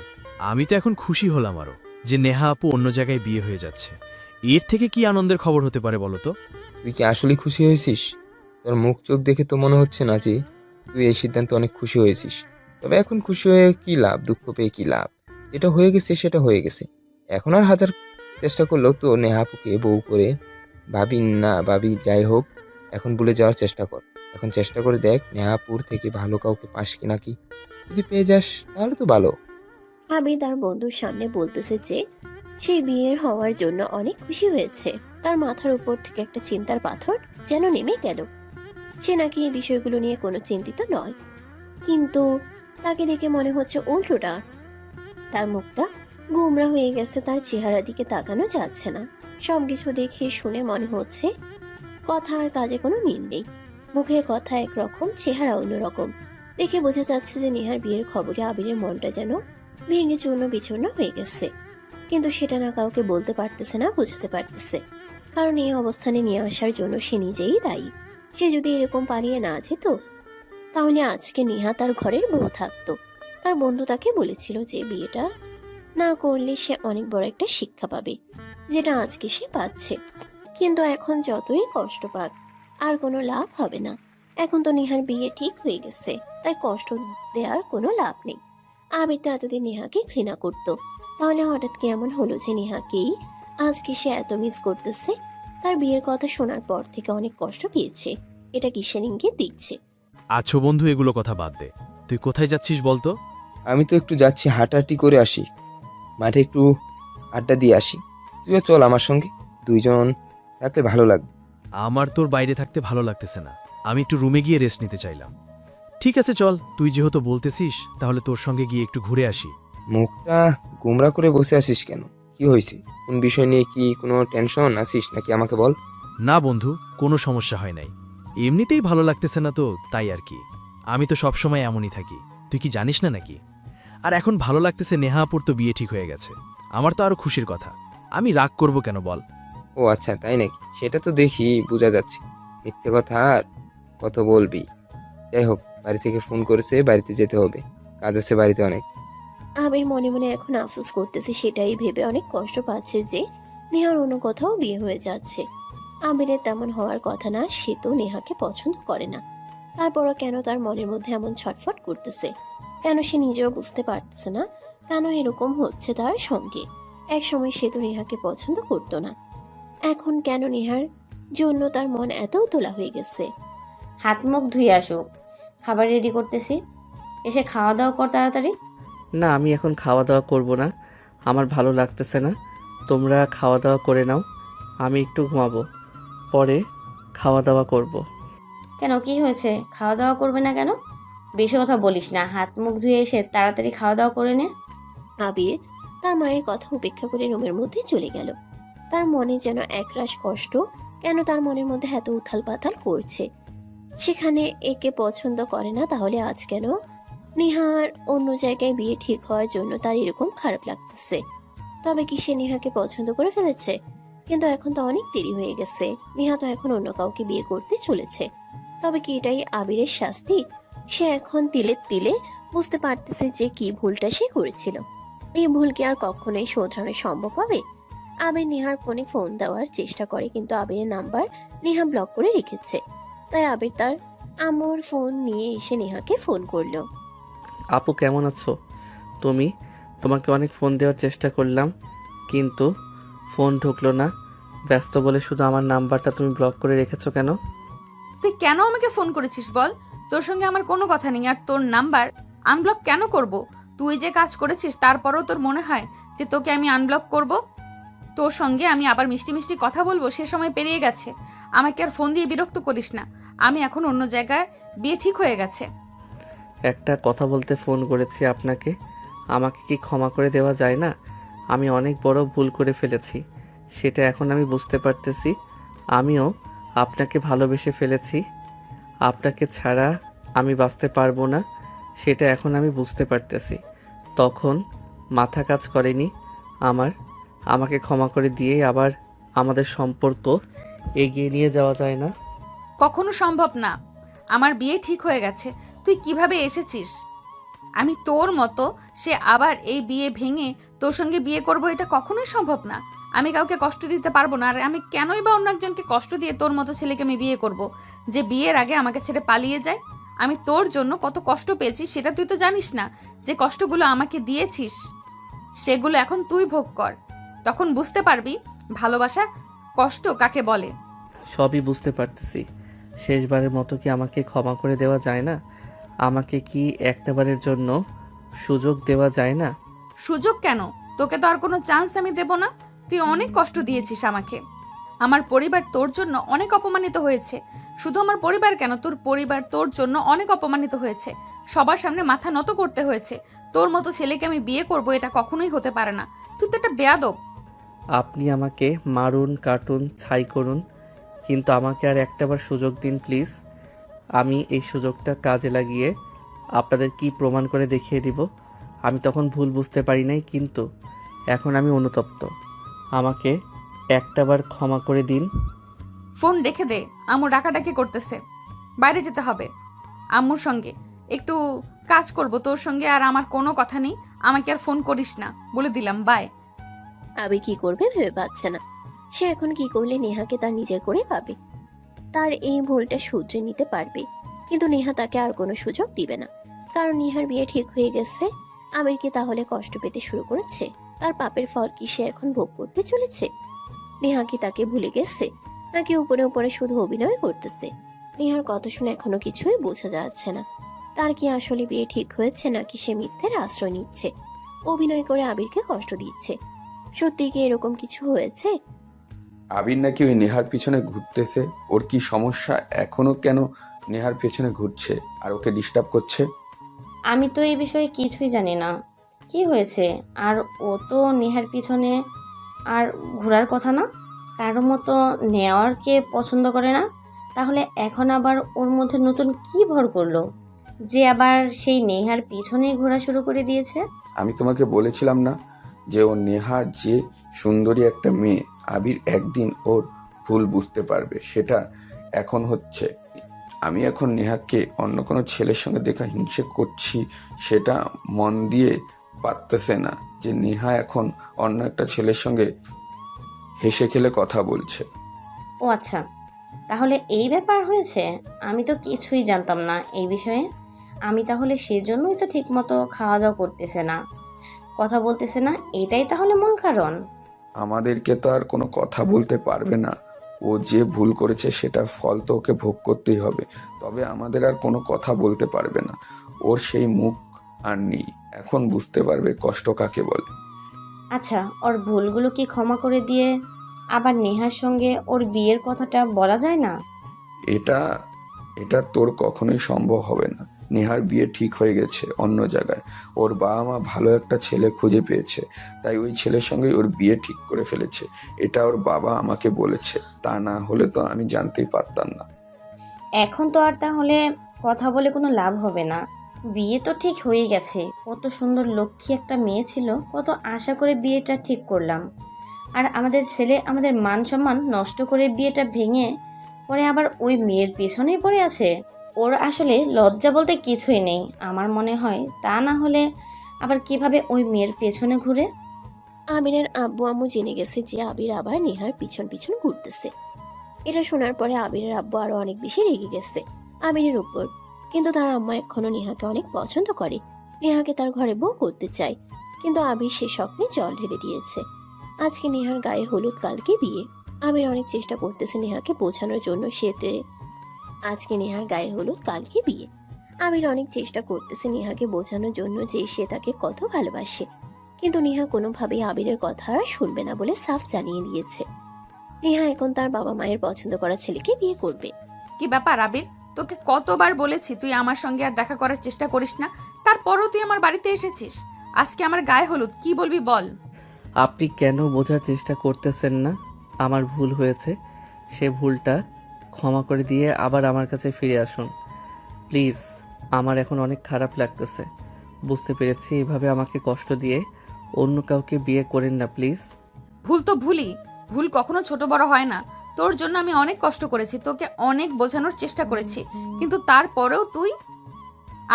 আমি তো এখন খুশি হলাম আরও যে নেহা আপু অন্য জায়গায় বিয়ে হয়ে যাচ্ছে। এর থেকে কি আনন্দের খবর হতে পারে বলো তো? তুই কি আসলেই খুশি হয়েছিস? তোর মুখ চোখ দেখে তো মনে হচ্ছে না যে তুই এই সিদ্ধান্তে অনেক খুশি হয়েছিস। তবে এখন খুশি হয়ে কি লাভ, দুঃখ পেয়ে কি লাভ? যেটা হয়ে গেছে সেটা হয়ে গেছে। এখন আর হাজার চেষ্টা করলেও তো নেহাপুকে বউ করে ভাবি যাই হোক, এখন ভুলে যাওয়ার চেষ্টা কর। এখন চেষ্টা করে দেখ নেহাপুর থেকে ভালো কাউকে পাস কি নাকি। যদি পেয়ে যাস তাহলে তো ভালো। আবির তার বন্ধুর সামনে বলতেছে যে সেই বিয়ের হওয়ার জন্য অনেক খুশি হয়েছে। তার মাথার উপর থেকে একটা চিন্তার পাথর যেন নেমে গেল। সে নাকি এই বিষয়গুলো নিয়ে কোনো চিন্তিত নয়, কিন্তু তাকে দেখে মনে হচ্ছে উল্টোটা। তার মুখটা গোমরা হয়ে গেছে, তার চেহারা দিকে তাকানো যাচ্ছে না। সবকিছু দেখে শুনে মনে হচ্ছে কথা আর কাজে কোনো মিল নেই। মুখের কথা একরকম, চেহারা অন্যরকম। দেখে বোঝা যাচ্ছে যে নেহার বিয়ের খবরে আবিরের মনটা যেন ভেঙে চূর্ণ বিচূর্ণ হয়ে গেছে, কিন্তু সেটা না কাউকে বলতে পারতেছে না, বোঝাতে পারতেছে। কারণ এই অবস্থানে নিয়ে আসার জন্য সে নিজেই দায়ী। সে যদি এরকম পালিয়ে না যেত, তাহলে আজকে নেহা তার ঘরের বউ থাকতো। তার বন্ধু তাকে বলেছিল যে বিয়েটা না করলে সে অনেক বড় একটা শিক্ষা পাবে, যেটা আজকে সে পাচ্ছে। কিন্তু এখন যতই কষ্ট পাক, আর কোনো লাভ হবে না। এখন তো নেহার বিয়ে ঠিক হয়ে গেছে, তাই কষ্ট দেওয়ার কোনো লাভ নেই। আবির তো এতদিন নেহাকে ঘৃণা করত, তাহলে হঠাৎ কি এমন হলো যে নেহাকেই আজকে সে এত মিস করতেছে? তার বিয়ের কথা শোনার পর থেকে অনেক কষ্ট পেয়েছে, এটা কিসের ইঙ্গিত দিচ্ছে? আছো বন্ধু, এগুলো কথা বাদ দে। তুই কোথায় যাচ্ছিস বলতো? আমি তো একটু যাচ্ছি, হাঁটাহাঁটি করে আসি, মাঠে একটু আড্ডা দিয়ে আসি। তুইও চল আমার সঙ্গে, দুইজন থাকলে ভালো লাগবে। আমার তোর বাইরে থাকতে ভালো লাগতেছে না, আমি একটু রুমে গিয়ে রেস্ট নিতে চাইলাম। ঠিক আছে চল, তুই যেহেতু বলতেছিস তাহলে তোর সঙ্গে গিয়ে একটু ঘুরে আসি। মুখটা গোমরা করে বসে আছিস কেন? কি হয়েছে? কোন বিষয় নিয়ে কি কোনো টেনশন আছিস নাকি আমাকে বল। না বন্ধু, কোনো সমস্যা হয় নাই, এমনিতেই ভালো লাগতেছে না তো, তাই আর কি। আমি তো সবসময় এমনই থাকি, তুই কি জানিস না নাকি? আর এখন ভালো লাগতেছে, নেহা আপুর তো বিয়ে ঠিক হয়ে গেছে, আমার তো আরো খুশির কথা। আমি রাগ করব কেন বল? ও আচ্ছা, তাই নাকি? সেটা তো দেখি বোঝা যাচ্ছে। মিথ্যে কথা আর কত বলবি? যাই হোক, বাড়ি থেকে ফোন করেছে, বাড়িতে যেতে হবে, কাজ আছে বাড়িতে অনেক। আবির মনে মনে এখন আফসোস করতেছে, সেটাই ভেবে অনেক কষ্ট পাচ্ছে যে নেহার অন্য কোথাও বিয়ে হয়ে যাচ্ছে। আবিরের তেমন হওয়ার কথা না, সে তো নেহাকে পছন্দ করে না। তারপরও কেন তার মনের মধ্যে এমন ছটফট করতেছে? কেন সে নিজেও বুঝতে পারতেছে না কেন এরকম হচ্ছে তার সঙ্গে? এক সময় সে তো নেহাকে পছন্দ করতো না, এখন কেন নেহার জন্য তার মন এত তোলা হয়ে গেছে? হাত মুখ ধুয়ে আসুক, খাবার রেডি করতেছি, এসে খাওয়া দাওয়া কর তাড়াতাড়ি। না, আমি এখন খাওয়া দাওয়া করব না, আমার ভালো লাগতেছে না। তোমরা খাওয়া দাওয়া করে নাও, আমি একটু ঘুমাবো, পরে খাওয়া দাওয়া করব। কেন, কি হয়েছে? খাওয়া দাওয়া করবে না কেন? বেশি কথা বলিস না, হাত মুখ ধুয়ে এসে তাড়াতাড়ি খাওয়া দাওয়া করে নে। আবির তার মায়ের কথা উপেক্ষা করে রুমের মধ্যে চলে গেল। তার মনে যেন একরাশ কষ্ট, কেন তার মনের মধ্যে এত উথাল পাথাল করছে? সেখানে একে পছন্দ করে না, তাহলে আজ কেন নেহার অন্য জায়গায় বিয়ে ঠিক হওয়ার জন্য তার এরকম খারাপ লাগতেছে? তবে কি সে নেহাকে পছন্দ করে ফেলেছে? কিন্তু এখন তো অনেক দেরি হয়ে গেছে, নেহা তো এখন অন্য কাউকে বিয়ে করতে চলেছে। তবে কি এটাই আবিরের শাস্তি? সে এখন তিলে তিলে বুঝতে পারতেছে যে কি ভুলটা সে করেছিল। এই ভুল কি আর কখনোই শোধরানো সম্ভব হবে? আবির নেহার ফোনে ফোন দেওয়ার চেষ্টা করে, কিন্তু আবিরের নাম্বার নেহা ব্লক করে রেখেছে। তাই আবির তার আম্মুর ফোন নিয়ে এসে নেহাকে ফোন করলো। আপু কেমন আছো তুমি? তোমাকে অনেক ফোন দেওয়ার চেষ্টা করলাম, কিন্তু ফোন ঢুকলো না। ব্যস্ত বলে শুধু আমার নাম্বারটা তুমি ব্লক করে রেখেছো কেন? তুই কেন আমাকে ফোন করেছিস বল? তোর সঙ্গে আমার কোনো কথা নেই, আর তোর নাম্বার আনব্লক কেন করব? তুই যে কাজ করেছিস তারপরেও তোর মনে হয় যে তোকে আমি আনব্লক করব? তোর সঙ্গে আমি আবার মিষ্টি মিষ্টি কথা বলবো সে সময় পেরিয়ে গেছে। আমাকে আর ফোন দিয়ে বিরক্ত করিস না, আমি এখন অন্য জায়গায় বিয়ে ঠিক হয়ে গেছে। একটা কথা বলতে ফোন করেছি আপনাকে, আমাকে কি ক্ষমা করে দেওয়া যায় না? আমি অনেক বড় ভুল করে ফেলেছি, সেটা এখন আমি বুঝতে পারতেছি। আমিও আপনাকে ভালোবেসে ফেলেছি, আপনাকে ছাড়া আমি বাঁচতে পারবো না, সেটা এখন আমি বুঝতে পারতেছি। তখন মাথা কাজ করেনি আমার। আমাকে ক্ষমা করে দিয়ে আবার আমাদের সম্পর্ক এগিয়ে নিয়ে যাওয়া যায় না? কখনো সম্ভব না, আমার বিয়ে ঠিক হয়ে গেছে। তুই কিভাবে এসেছিস? আমি তোর মতো সে আবার এই বিয়ে ভেঙে তোর সঙ্গে বিয়ে করব, এটা কখনোই সম্ভব না। আমি কাউকে কষ্ট দিতে পারবো না, আর আমি কেনই বা অন্য একজনকে কষ্ট দিয়ে তোর মতো ছেলেকে আমি বিয়ে করব, যে বিয়ের আগে আমাকে ছেড়ে পালিয়ে যায়? আমি তোর জন্য কত কষ্ট পেয়েছি সেটা তুই তো জানিস না। যে কষ্টগুলো আমাকে দিয়েছিস সেগুলো এখন তুই ভোগ কর, তখন বুঝতে পারবি ভালোবাসা কষ্ট কাকে বলে। সবই বুঝতে পারতেছি, শেষবারের মতো কি আমাকে ক্ষমা করে দেওয়া যায় না? আমাকে কি একটাবারের জন্য সুযোগ দেওয়া যায় না? সুযোগ কেন? তোকে তো আর কোনো চান্স আমি দেব না। তুই অনেক কষ্ট দিয়েছিস আমাকে। আমার পরিবার তোর জন্য অনেক অপমানিত হয়েছে। শুধু আমার পরিবার কেন, তোর পরিবার তোর জন্য অনেক অপমানিত হয়েছে। সবার সামনে মাথা নত করতে হয়েছে। তোর মতো ছেলেকে আমি বিয়ে করব, এটা কখনোই হতে পারে না। তুই তো একটা বেয়াদব। আপনি আমাকে মারুন, কাটুন, ছাই করুন, কিন্তু আমাকে আর একটাবার সুযোগ দিন প্লিজ। আমি এই সুযোগটা কাজে লাগিয়ে আপনাদের কি প্রমাণ করে দেখিয়ে দিব। আমি তখন ভুল বুঝতে পারি নাই, কিন্তু এখন আমি অনুতপ্ত। আমাকে একটাবার ক্ষমা করে দিন। ফোন রেখে দে, আম্মু ডাকাডাকি করতেছে। বাইরে যেতে হবে আম্মুর সঙ্গে, একটু কাজ করব তোর সঙ্গে। আর আমার কোনো কথা নেই, আমাকে আর ফোন করিস না, বলে দিলাম। বাই। আবির কি করবে ভেবে পাচ্ছে না। সে এখন কি করলে নেহাকে তার নিজের করে পাবে, তার এই ভুলটা শুধরে নিতে পারবে। কিন্তু নেহা তাকে আর কোনো সুযোগ দিবে না, কারণ নেহার বিয়ে ঠিক হয়ে গেছে। আবির কি তাহলে কষ্ট পেতে শুরু করেছে? তার পাপের ফল কি সে এখন ভোগ করতে চলেছে? নেহা কি তাকে ভুলে গেছে, নাকি উপরে উপরে শুধু অভিনয় করতেছে? নেহার কথা শুনে এখনো কিছুই বোঝা যাচ্ছে না। তার কি আসলে বিয়ে ঠিক হয়েছে, নাকি সে মিথ্যের আশ্রয় নিচ্ছে, অভিনয় করে আবিরকে কষ্ট দিচ্ছে? সত্যি কি এরকম কিছু হয়েছে? আবির নাকি ওই নেহার পিছনে ঘুরতেছে। ওর কি সমস্যা? এখনো কেন নেহার পেছনে ঘুরছে আর ওকে ডিস্টার্ব করছে? আমি তো এই বিষয়ে কিছুই জানি না কি হয়েছে। আর ও তো নেহার পিছনে আর ঘোরার কথা না, কারো মতো নেওয়ারকে পছন্দ করে না। তাহলে এখন আবার ওর মধ্যে নতুন কি ভর করলো যে আবার সেই নেহার পিছনেই ঘোরা শুরু করে দিয়েছে? আমি তোমাকে বলেছিলাম না যে ও নেহার যে সুন্দরী একটা মেয়ে। আবির একদিন ওর ভুল বুঝতে পারবে, সেটা এখন হচ্ছে। আমি এখন নেহাকে অন্য কোনো ছেলের সঙ্গে দেখা হিংসে করছি, সেটা মন দিয়ে পারতেছে না যে নেহা এখন অন্য একটা ছেলের সঙ্গে হেসে খেলে কথা বলছে। ও আচ্ছা, তাহলে এই ব্যাপার হয়েছে। আমি তো কিছুই জানতাম না এই বিষয়ে। আমি তাহলে সেজন্যই তো ঠিকমতো খাওয়া দাওয়া করতেছে না, কথা বলতেছে না, এটাই তাহলে মূল কারণ। আমাদেরকে তো আর কোনো কথা বলতে পারবে না। ও যে ভুল করেছে সেটার ফল তো ওকে ভোগ করতেই হবে, তবে আমাদের আর কোনো কথা বলতে পারবে না। ওর সেই মুখ আর নেই, এখন বুঝতে পারবে কষ্ট কাকে বলে। আচ্ছা, ওর ভুলগুলো কি ক্ষমা করে দিয়ে আবার নেহার সঙ্গে ওর বিয়ের কথাটা বলা যায় না? এটা এটা তোর কখনোই সম্ভব হবে না। নেহার বিয়ে ঠিক হয়ে গেছে অন্য জায়গায়। ওর বাবা মা ভালো একটা ছেলে খুঁজে পেয়েছে, তাই ওই ছেলের সঙ্গে ওর বিয়ে ঠিক করে ফেলেছে। এটা ওর বাবা আমাকে বলেছে, তা না হলে তো আমি জানতেই পারতাম না। এখন তো আর তাহলে কথা বলে কোনো লাভ হবে না। বিয়ে তো ঠিক হয়ে গেছে, কত সুন্দর লক্ষ্মী একটা মেয়ে ছিল, কত আশা করে বিয়েটা ঠিক করলাম। আর আমাদের ছেলে আমাদের মান সম্মান নষ্ট করে বিয়েটা ভেঙে পরে আবার ওই মেয়ের পেছনেই পড়ে আছে। ওর আসলে লজ্জা বলতে কিছুই নেই আমার মনে হয়। তা না হলে আবার কিভাবে ওই মেয়ের পেছনে ঘুরে? আবিরের আব্বু আম্মু জেনে গেছে যে আবির আবার নেহার পিছন পিছন ঘুরতেছে। এটা শোনার পরে আবিরের আব্বু আরো অনেক বেশি রেগে গেছে আবিরের উপর। কিন্তু তার আম্মা এখনো নেহাকে অনেক পছন্দ করে, নেহাকে তার ঘরে বউ করতে চায়। কিন্তু আবির সে স্বপ্নে জল ঢেলে দিয়েছে। আজকে নেহার গায়ে হলুদ, কালকে বিয়ে। আবির অনেক চেষ্টা করতেছে নেহাকে বোঝানোর জন্য আজকে নেহার গায়ে হলুদ, কালকে বিয়ে। আবির অনেক চেষ্টা করতেছে নেহাকে বোঝানোর জন্য যে সে তাকে কত ভালোবাসে। কিন্তু নেহা কোনোভাবেই আবিরের কথা আর শুনবে না বলে সাফ জানিয়ে দিয়েছে নেহা এখন তার বাবা মায়ের পছন্দ করা ছেলেকে বিয়ে করবে। কি ব্যাপার আবির, তোকে কতবার বলেছি তুই আমার সঙ্গে আর দেখা করার চেষ্টা করিস না, তারপরও তুই আমার বাড়িতে এসেছিস। আজকে আমার গায়ে হলুদ, কি বলবি বল? আপনি কেন বোঝার চেষ্টা করতেছেন না? আমার ভুল হয়েছে, সে ভুলটা ক্ষমা করে দিয়ে আবার আমার কাছে ফিরে আসুন প্লিজ। আমার এখন অনেক খারাপ লাগতেছে। বুঝতে পেরেছি এভাবে আমাকে কষ্ট দিয়ে অন্য কাউকে বিয়ে করেন না প্লিজ। ভুল তো ভুলই, ভুল কখনো ছোট বড় হয় না। তোর জন্য আমি অনেক কষ্ট করেছি, তোকে অনেক বোঝানোর চেষ্টা করেছি, কিন্তু তারপরেও তুই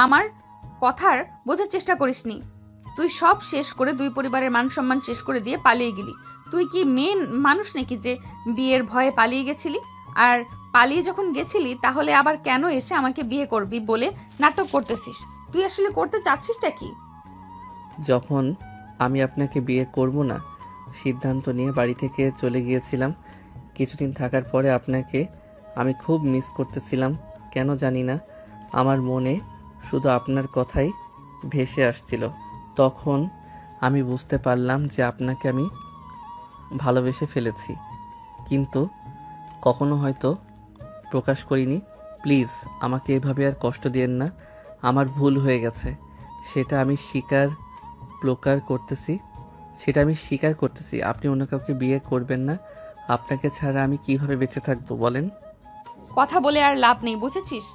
আমার কথার বোঝার চেষ্টা করিসনি। তুই সব শেষ করে, দুই পরিবারের মান সম্মান শেষ করে দিয়ে পালিয়ে গেলি। তুই কি মেন মানুষ নাকি যে বিয়ের ভয়ে পালিয়ে গেছিলি? আর পালিয়ে যখন গেছিলি তাহলে আবার কেন এসে আমাকে বিয়ে করবি বলে নাটক করতেছিস? তুই আসলে করতে চাচ্ছিসটা কি? যখন আমি আপনাকে বিয়ে করব না সিদ্ধান্ত নিয়ে বাড়ি থেকে চলে গিয়েছিলাম, কিছুদিন থাকার পরে আপনাকে আমি খুব মিস করতেছিলাম। কেন জানি না, আমার মনে শুধু আপনার কথাই ভেসে আসছিল। তখন আমি বুঝতে পারলাম যে আপনাকে আমি ভালোবেসে ফেলেছি। কিন্তু কখনো হয়তো প্রকাশ করিনি। প্লিজ আমাকে এভাবে আর কষ্ট দিয়েন না। আমার ভুল হয়ে গেছে, সেটা আমি স্বীকার করতেছি। আপনি অন্য কাউকে বিয়ে করবেন না। আপনাকে ছাড়া আমি কিভাবে বেঁচে থাকবো বলেন? কথা বলে আর লাভ নেই, বুঝেছিস?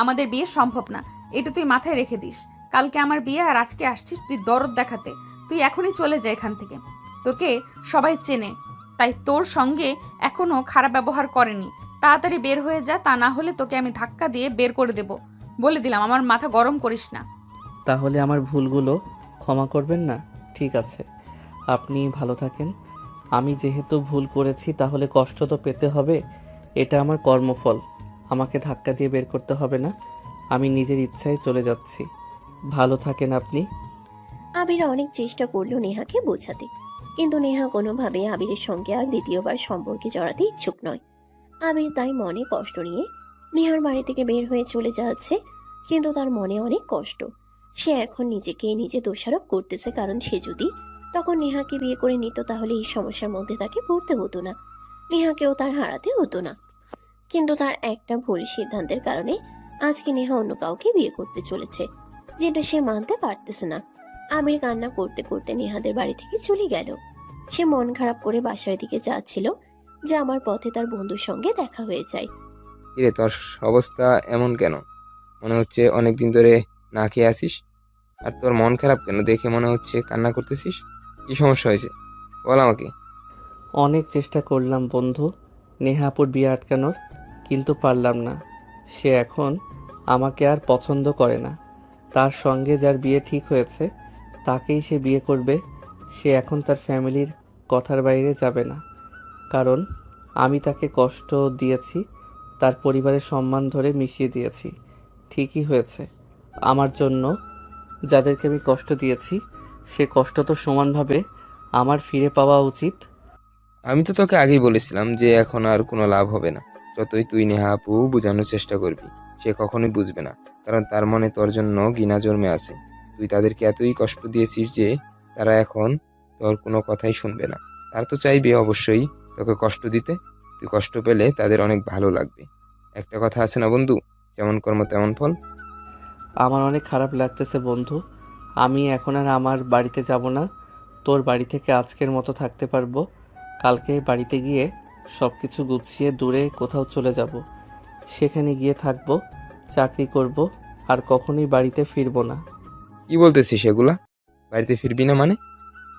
আমাদের বিয়ে সম্ভব না, এটা তুই মাথায় রেখে দিস। কালকে আমার বিয়ে আর আজকে আসছিস তুই দরদ দেখাতে। তুই এখনই চলে যা এখান থেকে। তোকে সবাই চেনে, তাই তোর সঙ্গে এখনো খারাপ ব্যবহার করেনি। তাড়াতাড়ি বের হয়ে যা, তা না হলে তোকে আমি ধাক্কা দিয়ে বের করে দেব। বলে দিলাম, আমার মাথা গরম করিস না। তাহলে আমার ভুলগুলো ক্ষমা করবেন না? ঠিক আছে, আপনি ভালো থাকেন। আমি যেহেতু ভুল করেছি তাহলে কষ্ট তো পেতে হবে, এটা আমার কর্মফল। আমাকে ধাক্কা দিয়ে বের করতে হবে না, আমি নিজের ইচ্ছায় চলে যাচ্ছি। ভালো থাকেন আপনি। আবির অনেক চেষ্টা করলো নেহাকে বোঝাতে, কিন্তু নেহা কোনোভাবে আবিরের সঙ্গে আর দ্বিতীয়বার সম্পর্কে জড়াতে ইচ্ছুক নয়। আবির তাই মনে কষ্ট নিয়ে নেহার বাড়ি থেকে বের হয়ে চলে যাচ্ছে, কিন্তু তার মনে অনেক কষ্ট। সে এখন নিজেকে নিজে দোষারোপ করতেছে, কারণ সে যদি তখন নেহাকে বিয়ে করে নিত তাহলে এই সমস্যার মধ্যে তাকে পড়তে হতো না, নেহাকেও তার হারাতে হতো না। কিন্তু তার একটা ভুল সিদ্ধান্তের কারণে আজকে নেহা অন্য কাউকে বিয়ে করতে চলেছে, যেটা সে মানতে পারতেছে না। আবির কান্না করতে করতে নেহাদের বাড়ি থেকে চলে গেল। সে মন খারাপ করে বাসার দিকে যাচ্ছিল, যে আমার পথে তার বন্ধুর সঙ্গে দেখা হয়ে যায়। কিরে, তোর অবস্থা এমন কেন? মনে হচ্ছে অনেকদিন ধরে না খেয়ে আসিস। আর তোর মন খারাপ কেন? দেখে মনে হচ্ছে কান্না করতেছিস। কি সমস্যা হয়েছে বল আমাকে। অনেক চেষ্টা করলাম বন্ধু নেহাপুর বিয়ে আটকানোর, কিন্তু পারলাম না। সে এখন আমাকে আর পছন্দ করে না। তার সঙ্গে যার বিয়ে ঠিক হয়েছে তাকেই সে বিয়ে করবে। সে এখন তার ফ্যামিলির কথার বাইরে যাবে না, কারণ আমি তাকে কষ্ট দিয়েছি, তার পরিবারের সম্মান ধরে মিশিয়ে দিয়েছি। ঠিকই হয়েছে। আমার জন্য যাদেরকে আমি কষ্ট দিয়েছি সে কষ্ট তো সমানভাবে আমার ফিরে পাওয়া উচিত। আমি তো তোকে আগেই বলেছিলাম যে এখন আর কোনো লাভ হবে না। যতই তুই নেহা আপু বোঝানোর চেষ্টা করবি, সে কখনোই বুঝবে না, কারণ তার মনে তোর জন্য ঘৃণা জন্মে আছে। তুই তাদেরকে এতই কষ্ট দিয়েছিস যে তারা এখন তোর কোনো কথাই শুনবে না। তারা তো চাইবে অবশ্যই তোকে কষ্ট দিতে। তুই কষ্ট পেলে তাদের অনেক ভালো লাগবে। একটা কথা আছে না বন্ধু, যেমন কর্ম তেমন ফল। আমার অনেক খারাপ লাগতেছে বন্ধু। আমি এখন আর আমার বাড়িতে যাব না। তোর বাড়ি থেকে আজকের মতো থাকতে পারবো। কালকে বাড়িতে গিয়ে সব কিছু গুছিয়ে দূরে কোথাও চলে যাব। সেখানে গিয়ে থাকবো, চাকরি করব, আর কখনোই বাড়িতে ফিরবো না। কি বলতেছিস এগুলা? বাড়িতে ফিরবি না মানে?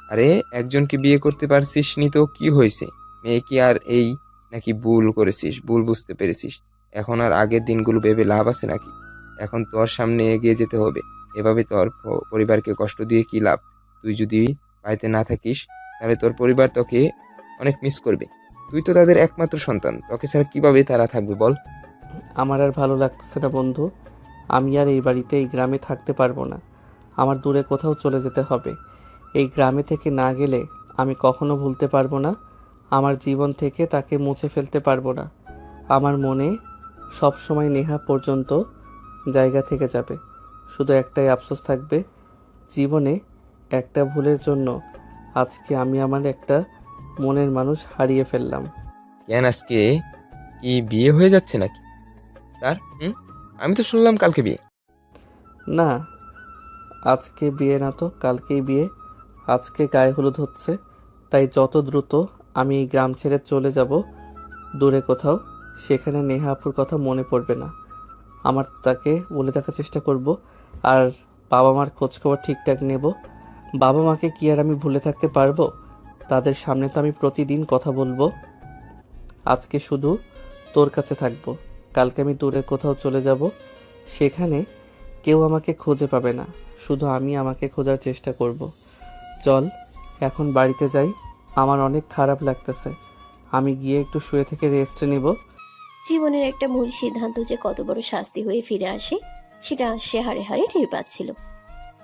আরে একজনকে বিয়ে করতে পারছিস নি তো কি হয়েছে? মেয়ে কি আর এই নাকি ভুল করেছিস, ভুল বুঝতে পেরেছিস? এখন আর আগের দিনগুলো ভেবে লাভ আছে নাকি? এখন তোর সামনে এগিয়ে যেতে হবে। এভাবে তোর পরিবারকে কষ্ট দিয়ে কি লাভ? তুই যদি বাড়িতে না থাকিস তাহলে তোর পরিবার তোকে অনেক মিস করবে। তুই তো তাদের একমাত্র সন্তান, তোকে ছাড়া কিভাবে তারা থাকবে বল? আমার আর ভালো লাগতেছে না বন্ধু। আমি আর এই বাড়িতে, এই গ্রামে থাকতে পারবো না। আমার দূরে কোথাও চলে যেতে হবে। এই গ্রামে থেকে না গেলে আমি কখনো ভুলতে পারবো না। আমার জীবন থেকে তাকে মুছে ফেলতে পারবো না। আমার মনে সব সময় নেহা পর্যন্ত জায়গা থেকে যাবে। শুধু একটাই আফসোস থাকবে, জীবনে একটা ভুলের জন্য আজকে আমি আমার একটা মনের মানুষ হারিয়ে ফেললাম। কেন, আজকে কি বিয়ে হয়ে যাচ্ছে নাকি তার? আমি তো শুনলাম কালকে বিয়ে। না, আজকে বিয়ে না তো কালকেই বিয়ে। আজকে গায়ে হলুদ হচ্ছে, তাই যত দ্রুত আমি এই গ্রাম ছেড়ে চলে যাব দূরে কোথাও, সেখানে নেহা আপুর কথা মনে পড়বে না। আমার তাকে বলে দেখার চেষ্টা করব, আর বাবা মার খোঁজখবর ঠিকঠাক নেব। বাবা মাকে কি আর আমি ভুলে থাকতে পারবো? তাদের সামনে তো আমি প্রতিদিন কথা বলবো। আজকে শুধু তোর কাছে থাকবো, কালকে আমি দূরে কোথাও চলে যাব। সেখানে কেউ আমাকে খুঁজে পাবে না, শুধু আমি আমাকে খোঁজার চেষ্টা করব। চল এখন বাড়িতে যাই, আমার অনেক খারাপ লাগতেছে। আমি গিয়ে একটু শুয়ে থেকে রেস্ট নিব। জীবনের একটা ভুল সিদ্ধান্ত যে কত বড় শাস্তি হয়ে ফিরে আসে সেটা সে হাড়ে হাড়ে টের পাচ্ছিল।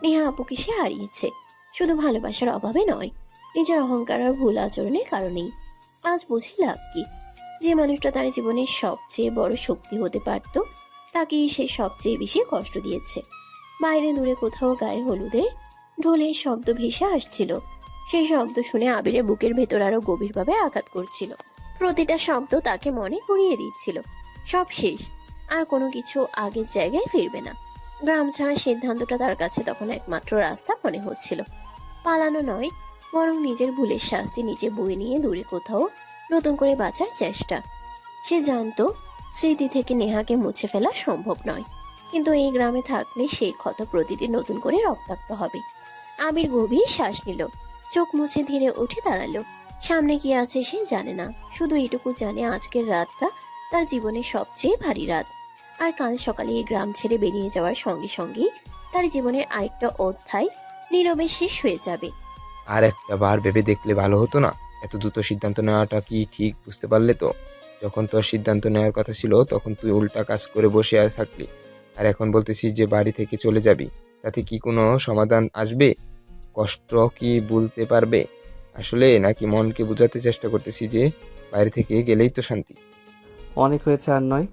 নেহা আপুকে সে হারিয়েছে, শুধু ভালোবাসার অভাবে নয়, নিজের অহংকার আর ভুল আচরণের কারণেই। আজ বুঝি লাভ কি? যে মানুষটা তার জীবনের সবচেয়ে বড় শক্তি হতে পারত, তাকেই সে সবচেয়ে বেশি কষ্ট দিয়েছে। বাইরে দূরে কোথাও গায়ে হলুদের ঢোলের শব্দ ভেসে আসছিল। সেই শব্দ শুনে আবিরের বুকের ভেতর আরো গভীরভাবে আঘাত করছিল। প্রতিটা শব্দ তাকে মনে করিয়ে দিচ্ছিল সব শেষ, আর কোনো কিছু আগের জায়গায় ফিরবে না। গ্রাম ছাড়া সিদ্ধান্তটা তার কাছে তখন একমাত্র রাস্তা মনে হচ্ছিল। পালানো নয়, বরং নিজের ভুলের শাস্তি নিজে বয়ে নিয়ে দূরে কোথাও নতুন করে বাঁচার চেষ্টা। সে জানতো স্মৃতি থেকে নেহাকে মুছে ফেলা সম্ভব নয়, কিন্তু এই গ্রামে থাকলে সেই ক্ষত প্রতিদিন নতুন করে রক্তাক্ত হবে। আবির গভীর শ্বাস নিল, চোখ মুছে ধীরে উঠে দাঁড়ালো। সামনে কি আছে সে জানে না, শুধু এটুকু জানে আজকের রাতটা তার জীবনের সবচেয়ে ভারী রাত। আর কাল সকালে এই গ্রাম ছেড়ে বেরিয়ে যাওয়ার সঙ্গে সঙ্গেই তার জীবনের আরেকটা অধ্যায় নীরবে শেষ হয়ে যাবে। আর একটা বার ভেবে দেখলে ভালো হতো না? এত দ্রুত সিদ্ধান্ত নেওয়াটা কি ঠিক বুঝতে পারলে তো? যখন তোর সিদ্ধান্ত নেওয়ার কথা ছিল তখন তুই উল্টা কাজ করে বসে থাকলি, আর এখন বলতেছিস যে বাড়ি থেকে চলে যাবি। তাতে কি কোনো সমাধান আসবে? কষ্ট কি বলতে পারবে আসলে, নাকি মনকে বোঝাতে চেষ্টা করতেছি যে বাইরে থেকে গেলেই তো শান্তি? অনেক হয়েছে, আর নয়।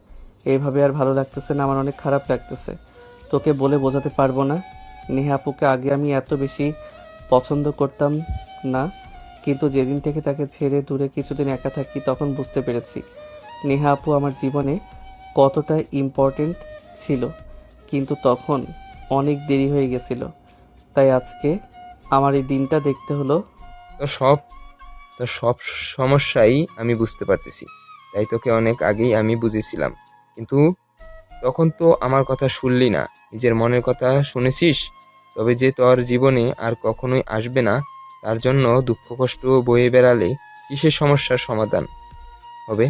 এইভাবে আর ভালো লাগতেছে না, আমার অনেক খারাপ লাগতেছে। তোকে বলে বোঝাতে পারবো না। নেহা আপুকে আগে আমি এত বেশি পছন্দ করতাম না, কিন্তু যেদিন থেকে তাকে ছেড়ে দূরে কিছুদিন একা থাকি তখন বুঝতে পেরেছি নেহা আপু আমার জীবনে কতটা ইম্পর্টেন্ট ছিল। কিন্তু তখন অনেক দেরি হয়ে গেছিল, তাই আজকে আমার এই দিনটা দেখতে হলো। তোর সব তোর সব সমস্যাই আমি বুঝতে পারতেছি, তাই তোকে অনেক আগেই আমি বুঝেছিলাম। কিন্তু তখন তো আমার কথা শুনলি না, নিজের মনের কথা শুনেছিস। তবে যে তোর জীবনে আর কখনোই আসবে না, তার জন্য দুঃখ কষ্ট বয়ে বেড়ালে কিসের সমস্যার সমাধান হবে?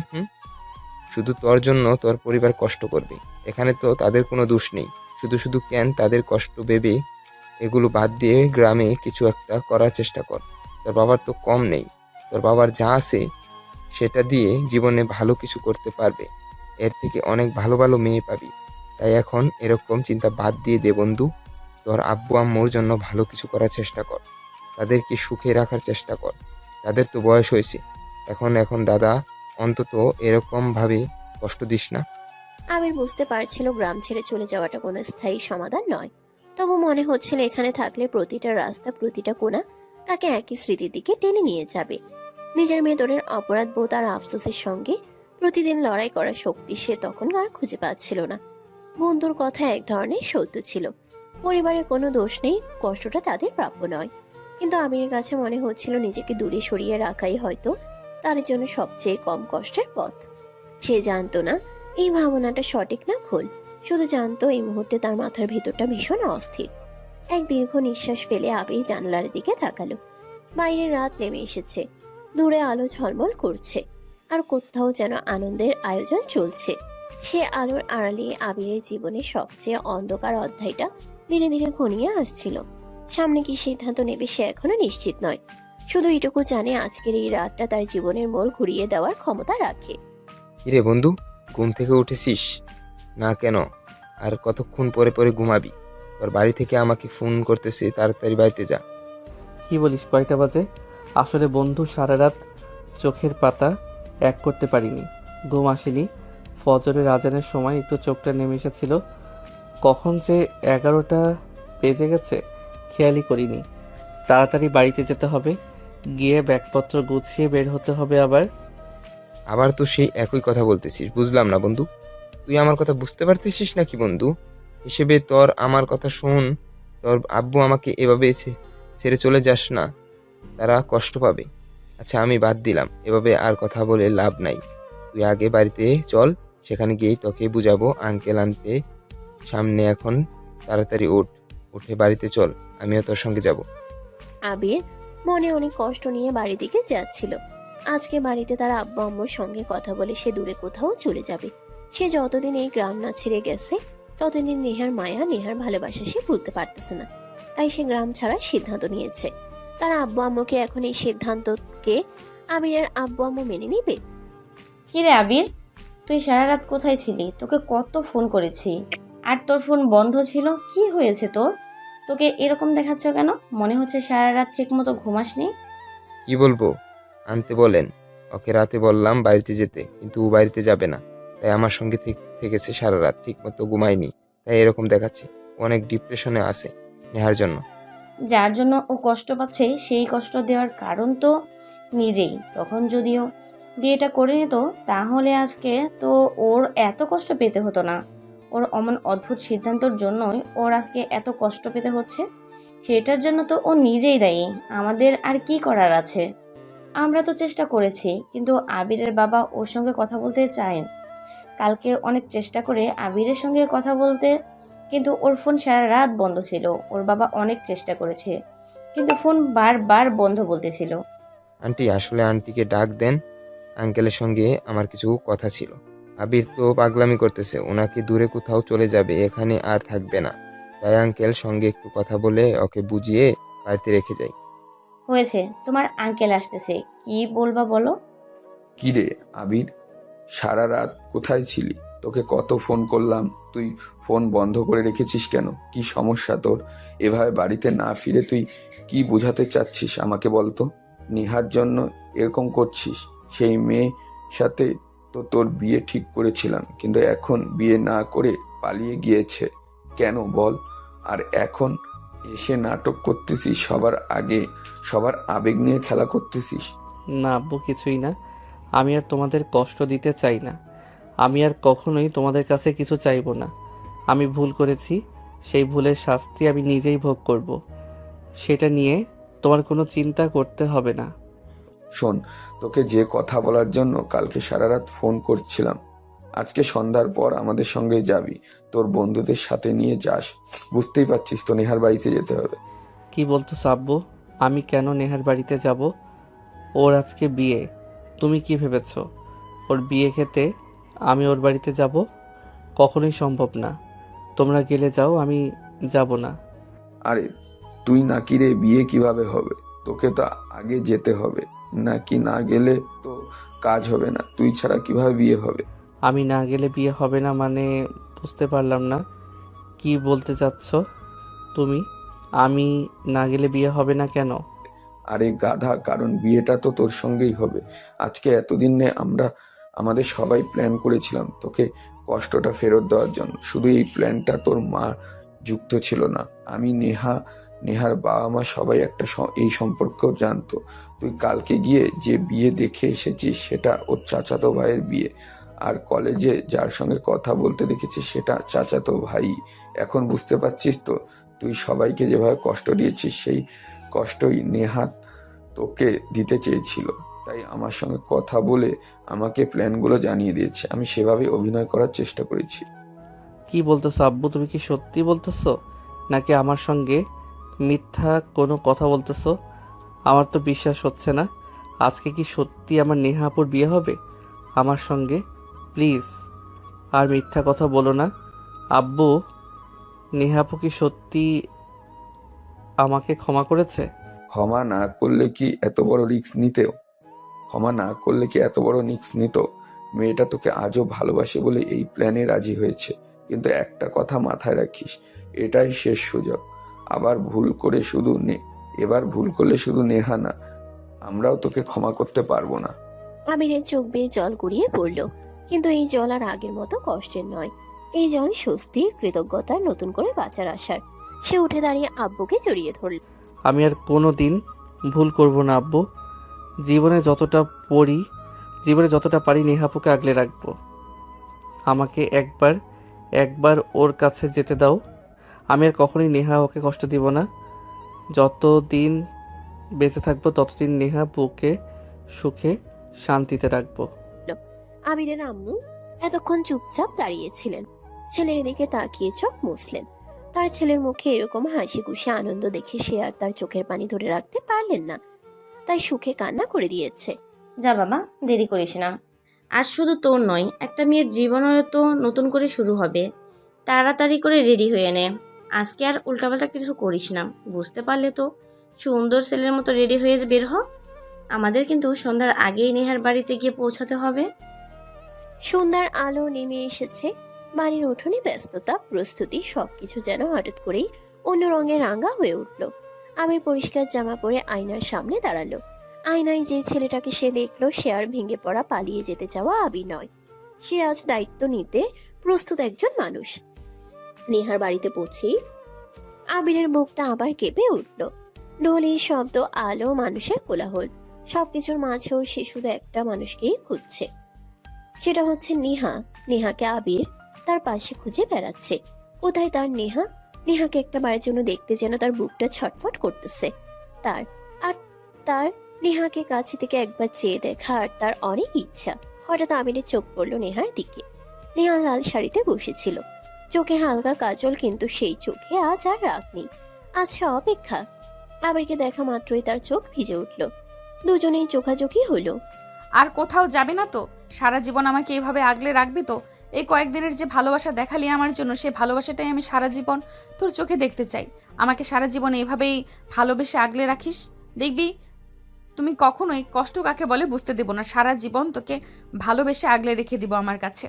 শুধু তোর জন্য তোর পরিবার কষ্ট করবে। এখানে তো তাদের কোনো দোষ নেই। শুধু শুধু কেন তাদের কষ্ট ভেবে এগুলো বাদ দিয়ে গ্রামে কিছু একটা করার চেষ্টা কর। তোর বাবার তো কম নেই, তোর বাবার যা আছে সেটা দিয়ে জীবনে ভালো কিছু করতে পারবে। এর থেকে অনেক ভালো ভালো মেয়ে পাবি। তাই এখন এরকম চিন্তা বাদ দিয়ে দে বন্ধু। তোর আব্বু আম্মুর জন্য ভালো কিছু করার চেষ্টা কর, তাদেরকে সুখে রাখার চেষ্টা কর। তাদের তো বয়স হয়েছে এখন, দাদা অন্তত এরকম ভাবে কষ্ট দিস না। আবির বুঝতে পারছিল গ্রাম ছেড়ে চলে যাওয়াটা কোনো স্থায়ী সমাধান নয়, তবু মনে হচ্ছিল এখানে থাকলে প্রতিটা রাস্তা, প্রতিটা কোণা তাকে একই স্মৃতির দিকে টেনে নিয়ে যাবে। নিজের ভেতরের অপরাধ বোধ আর আফসোসের সঙ্গে প্রতিদিন লড়াই করার শক্তি সে তখন আর খুঁজে পাচ্ছিল না। বন্ধুর কথা এক ধরনের সত্য ছিল, পরিবারের কোনো দোষ নেই, কষ্টটা তাদের প্রাপ্য নয়। কিন্তু আবিরের কাছে মনে হচ্ছিল নিজেকে দূরে সরিয়ে রাখাই হয়তো তাদের জন্য সবচেয়ে কম কষ্টের পথ। সে জানতো না এই ভাবনাটা সঠিক না ভুল, শুধু জানতো এই মুহূর্তে তার মাথার ভেতরটা ভীষণ অস্থির। এক দীর্ঘ নিঃশ্বাস ফেলে আবির জানালার দিকে তাকালো। বাইরের রাত নেমে এসেছে, দূরে আলো ঝলমল করছে, আর কোথাও যেন আনন্দের আয়োজন চলছে। সে আলোর আড়ালে আবিরের জীবনের সবচেয়ে অন্ধকার অধ্যায়টা ধীরে ধীরে ঘনিয়ে আসছিল। সামনে কি সিদ্ধান্ত নেবে সে এখনো নিশ্চিত নয়, শুধু এটুকু জানে আজকের এই রাতটা তার জীবনের মোড় ঘুরিয়ে দেওয়ার ক্ষমতা রাখে। কিরে বন্ধু, ঘুম থেকে উঠেছিস না কেন? আর কতক্ষণ পরে পরে ঘুমাবি? তোর বাড়ি থেকে আমাকে ফোন করতেছে, তাড়াতাড়ি বাড়িতে যা। কি বলিস, কয়টা বাজে? আসলে বন্ধু, সারা রাত চোখের পাতা এক করতে পারিনি, ঘুম আসেনি। ফজরের আজানের সময় একটু চোখটা নেমে এসেছিল, কখন যে 11টা বেজে গেছে খেয়ালই করিনি। তাড়াতাড়ি বাড়িতে যেতে হবে, গিয়ে ব্যাগপত্র গুছিয়ে বের হতে হবে। আবার তো সেই একই কথা বলতেছিস, বুঝলাম না বন্ধু। তুই আমার কথা বুঝতে পারতেছিস নাকি বন্ধু? হিসেবে তোর আমার কথা শোন। তোর আব্বু আমাকে এভাবে ছেড়ে চলে যাস না, তারা কষ্ট পাবে। আচ্ছা আমি বাদ দিলাম, এভাবে আর কথা বলে লাভ নাই। তুই আগে বাড়িতে চল, সেখানে গিয়েই তোকে বুঝাবো আঙ্কেল আনতে সামনে। এখন তাড়াতাড়ি উঠে বাড়িতে চল, আমিও তোর সঙ্গে যাব। আবির মনে অনেক কষ্ট নিয়ে বাড়ির দিকে যাচ্ছিল। আজকে বাড়িতে তার আব্বু আম্মুর সঙ্গে কথা বলে সে দূরে কোথাও চলে যাবে। সে যতদিন এই গ্রাম না ছেড়ে গেছে ততদিন নেহার মায়া, নেহার ভালোবাসা সে ভুলতে পারতেছে না। তাই সে গ্রাম ছাড়ার সিদ্ধান্ত নিয়েছে। তার আব্বু আম্মুকে এখন এই সিদ্ধান্তকে আবিরের আব্বু আম্মু মেনে নিবে? কিরে আবির, তুই সারা রাত কোথায় ছিলি? তোকে কত ফোন করেছি, আর তোর ফোন বন্ধ ছিল। কি হয়েছে তোর? তোকে এরকম দেখাচ্ছ কেন? মনে হচ্ছে সারা রাত ঠিক মতো ঘুমাসনি। কি বলবো, আনতে বলেন। ওকে রাতে বললাম বাড়িতে যেতে, কিন্তু ও বাড়িতে যাবে না। তাই আমার সঙ্গে থেকেছে সারা রাত, ঠিক মতো ঘুমায়নি, তাই এরকম দেখাচ্ছে। অনেক ডিপ্রেশনে আছে নেহার জন্য। যার জন্য ও কষ্ট পাচ্ছে সেই কষ্ট দেওয়ার কারণ তো নিজেই। তখন যদিও বিয়েটা করে নিত, তাহলে আজকে তো ওর এত কষ্ট পেতে হতো না। ওর অমন অদ্ভুত সিদ্ধান্তর জন্যই ওর আজকে এত কষ্ট পেতে হচ্ছে। সেটার জন্য তো ও নিজেই দায়ী। আমাদের আর কি করার আছে? আমরা তো চেষ্টা করেছি, কিন্তু আবিরের বাবা ওর সঙ্গে কথা বলতে চায়। কালকে অনেক চেষ্টা করে আবিরের সঙ্গে কথা বলতে, কিন্তু ওর ফোন সারা রাত বন্ধ ছিল। ওর বাবা অনেক চেষ্টা করেছে, কিন্তু ফোন বারবার বন্ধ বলতেছিল। আন্টি, আসলে আন্টিকে ডাক দেন। আঙ্কেলের সঙ্গে আমার কিছু কথা ছিল। আবির তো পাগলামি করতেছে, ওনাকে দূরে কোথাও চলে যাবে, এখানে আর থাকবে না। তাই আঙ্কেল সঙ্গে একটু কথা বলে ওকে বুঝিয়ে বাড়িতে রেখে যাই। হয়েছে, তোমার আঙ্কেল আসতেছে, কি বলবা বলো? কি রে আবির, সারা রাত কোথায় ছিলি? তোকে কত ফোন করলাম, তুই ফোন বন্ধ করে রেখেছিস কেন? কি সমস্যা তোর? এভাবে বাড়িতে না ফিরে তুই কি বোঝাতে চাচ্ছিস আমাকে বলতো? নেহার জন্য এরকম করছিস? সেই মেয়ে সাথে তো তোর বিয়ে ঠিক করেছিলাম, কিন্তু এখন বিয়ে না করে পালিয়ে গিয়েছে কেন বল? আর এখন এসে নাটক করতেছিস, সবার আগে সবার আবেগ নিয়ে খেলা করতেছিস। না আব্বু, কিছুই না। আমি আর তোমাদের কষ্ট দিতে চাই না। আমি আর কখনোই তোমাদের কাছে কিছু চাইবো না। আমি ভুল করেছি, সেই ভুলের শাস্তি আমি নিজেই ভোগ করব। সেটা নিয়ে তোমার কোনো চিন্তা করতে হবে না। শোন, তোকে যে কথা বলার জন্য কালকে সারা রাত ফোন করছিলাম, আজকে সন্ধ্যার পর আমাদের সঙ্গে যাবি, তোর বন্ধুদের সাথে নিয়ে যাস। বুঝতেই পারছিস তো নেহার বাড়িতে যেতে হবে। কি বলতেছো আব্বু? আমি কেন নেহার বাড়িতে যাব? ওর আজকে বিয়ে। তুমি কি ভেবেছো ওর বিয়ে খেতে আমি ওর বাড়িতে যাব? কখনোই সম্ভব না। তোমরা গেলে যাও, আমি যাব না। আরে তুই নাকি রে, বিয়ে কিভাবে হবে? তোকে তো আগে যেতে হবে, নাকি না গেলে তো কাজ হবে না। তুই ছাড়া কিভাবে বিয়ে হবে? আমি না গেলে বিয়ে হবে না মানে? বুঝতে পারলাম না, কি বলতে চাচ্ছ তুমি? আমি না গেলে বিয়ে হবে না কেন? আরে গাধা, কারণ বিয়েটা তো তোর সঙ্গেই হবে। আজকে এতদিনে আমরা আমাদের সবাই প্ল্যান করেছিলাম তোকে কষ্টটা ফেরত দেওয়ার জন্য। শুধু এই প্ল্যানটা তোর মা যুক্ত ছিল না, আমি, নেহার বাবা মা সবাই এই সম্পর্ক জানতো। তুই কালকে গিয়ে যে বিয়ে দেখে এসেছিস সেটা ওর চাচাতো ভাইয়ের বিয়ে, আর কলেজে যার সঙ্গে কথা বলতে দেখেছিস সেটা চাচাতো ভাই। এখন বুঝতে পারছিস তো? তুই সবাইকে যেভাবে কষ্ট দিয়েছিস, সেই কষ্টই নেহাত তোকে দিতে চেয়েছিল। তাই আমার সঙ্গে কথা বলে আমাকে প্ল্যানগুলো জানিয়ে দিয়েছে, আমি সেভাবে অভিনয় করার চেষ্টা করেছি। কি বলতেছো আব্বু? তুমি কি সত্যি বলতেছো নাকি আমার সঙ্গে মিথ্যা কোনো কথা বলতেছো? আমার তো বিশ্বাস হচ্ছে না। আজকে কি সত্যি আমার নেহাপুর বিয়ে হবে আমার সঙ্গে? প্লিজ আর মিথ্যা কথা বলো না আব্বু। নেহাপু কি সত্যি আমাকে ক্ষমা করেছে? ক্ষমা না করলে কি এত বড় রিস্ক নিতেও? ক্ষমা না করলে কি এত বড় রিস্ক নিত? মেয়েটা তোকে আজও ভালোবাসে বলে এই প্ল্যানে রাজি হয়েছে। কিন্তু একটা কথা মাথায় রাখিস, এটাই শেষ সুযোগ। এবার ভুল করলে শুধু নেহা না, আমরাও তোকে ক্ষমা করতে পারবো না। আবিরের চোখ বেয়ে জল গড়িয়ে পড়ল, কিন্তু এই জল আর আগের মতো কষ্টের নয়। এই জল স্বস্তির, কৃতজ্ঞতার, নতুন করে বাঁচার আশার। সে উঠে দাঁড়িয়ে আব্বুকে জড়িয়ে ধরল। আমি আর কোনো দিন ভুল করব না আব্বু। জীবনে যতটা পারি নেহাপুকে আগলে রাখবো। আমাকে একবার ওর কাছে যেতে দাও। আমি আর কখনোই নেহা ওকে কষ্ট দিব না। যতদিন বেঁচে থাকবো ততদিন নেহা বুকে সুখে শান্তিতে রাখবো। আবিরের আম্মু এতক্ষণ চুপচাপ দাঁড়িয়েছিলেন। ছেলের দিকে তাকিয়ে চোখ মুছলেন। তার ছেলের মুখে এরকম হাসি খুশি আনন্দ দেখে সে আর তার চোখের পানি ধরে রাখতে পারলেন না, তাই সুখে কান্না করে দিয়েছে। যা বাবা, দেরি করিস না। আজ শুধু তোর নয়, একটা মেয়ের জীবনেরও তো নতুন করে শুরু হবে। তাড়াতাড়ি করে রেডি হয়ে নে। আজকে আর উল্টাপাল্টা কিছু করিস না, বুঝতে পারলে তো? সুন্দর ছেলের মতো রেডি হয়ে বের হ। আমাদের কিন্তু সন্ধ্যার আগেই নেহার বাড়িতে গিয়ে পৌঁছাতে হবে। সন্ধ্যার আলো নেমে এসেছে। বাড়ির উঠোনে ব্যস্ততা, প্রস্তুতি, সবকিছু যেন হঠাৎ করেই অন্য রঙে রাঙা হয়ে উঠল। আবির পরিষ্কার জামা পরে আয়নার সামনে দাঁড়ালো। আয়নায় যে ছেলেটাকে সে দেখলো, সে আর ভেঙে পড়া পালিয়ে যেতে চাওয়া আবির নয়। সে আজ দায়িত্ব নিতে প্রস্তুত একজন মানুষ। নেহার বাড়িতে পৌঁছেই আবিরের বুকটা আবার কেঁপে উঠল। ঢোলের শব্দ, আলো, মানুষের কোলাহল, সবকিছুর মাঝেও সে শুধু একটা মানুষকেই খুঁজছে, সেটা হচ্ছে নেহা। নেহাকে আবির তার পাশে খুঁজে বেড়াচ্ছে। কোথায় তার নেহা? নেহাকে একটা বারের জন্য দেখতে যেন তার বুকটা ছটফট করতেছে। তার আর তার নেহাকে কাছে থেকে একবার চেয়ে দেখার তার অনেক ইচ্ছা। হঠাৎ আবিরের চোখ পড়ল নেহার দিকে। নেহা লাল শাড়িতে বসেছিল, চোখে হালকা কাজল, কিন্তু সেই চোখে আজ আর রাগ নেই, আছে অপেক্ষা। আবিরকে দেখা মাত্রই তার চোখ ভিজে উঠল। দুজনেই চোখাচোখি হলো। আর কোথাও যাবি না তো? সারা জীবন আমাকে এইভাবে আগলে রাখবি তো? এই কয়েকদিনের যে ভালোবাসা দেখালি আমার জন্য, সেই ভালোবাসাটাই আমি সারা জীবন তোর চোখে দেখতে চাই। আমাকে সারা জীবন এইভাবেই ভালোবেসে আগলে রাখিস, দেখবি তুমি কখনোই কষ্ট কাকে বলে বুঝতে দেব না। সারা জীবন তোকে ভালোবেসে আগলে রেখে দিব আমার কাছে।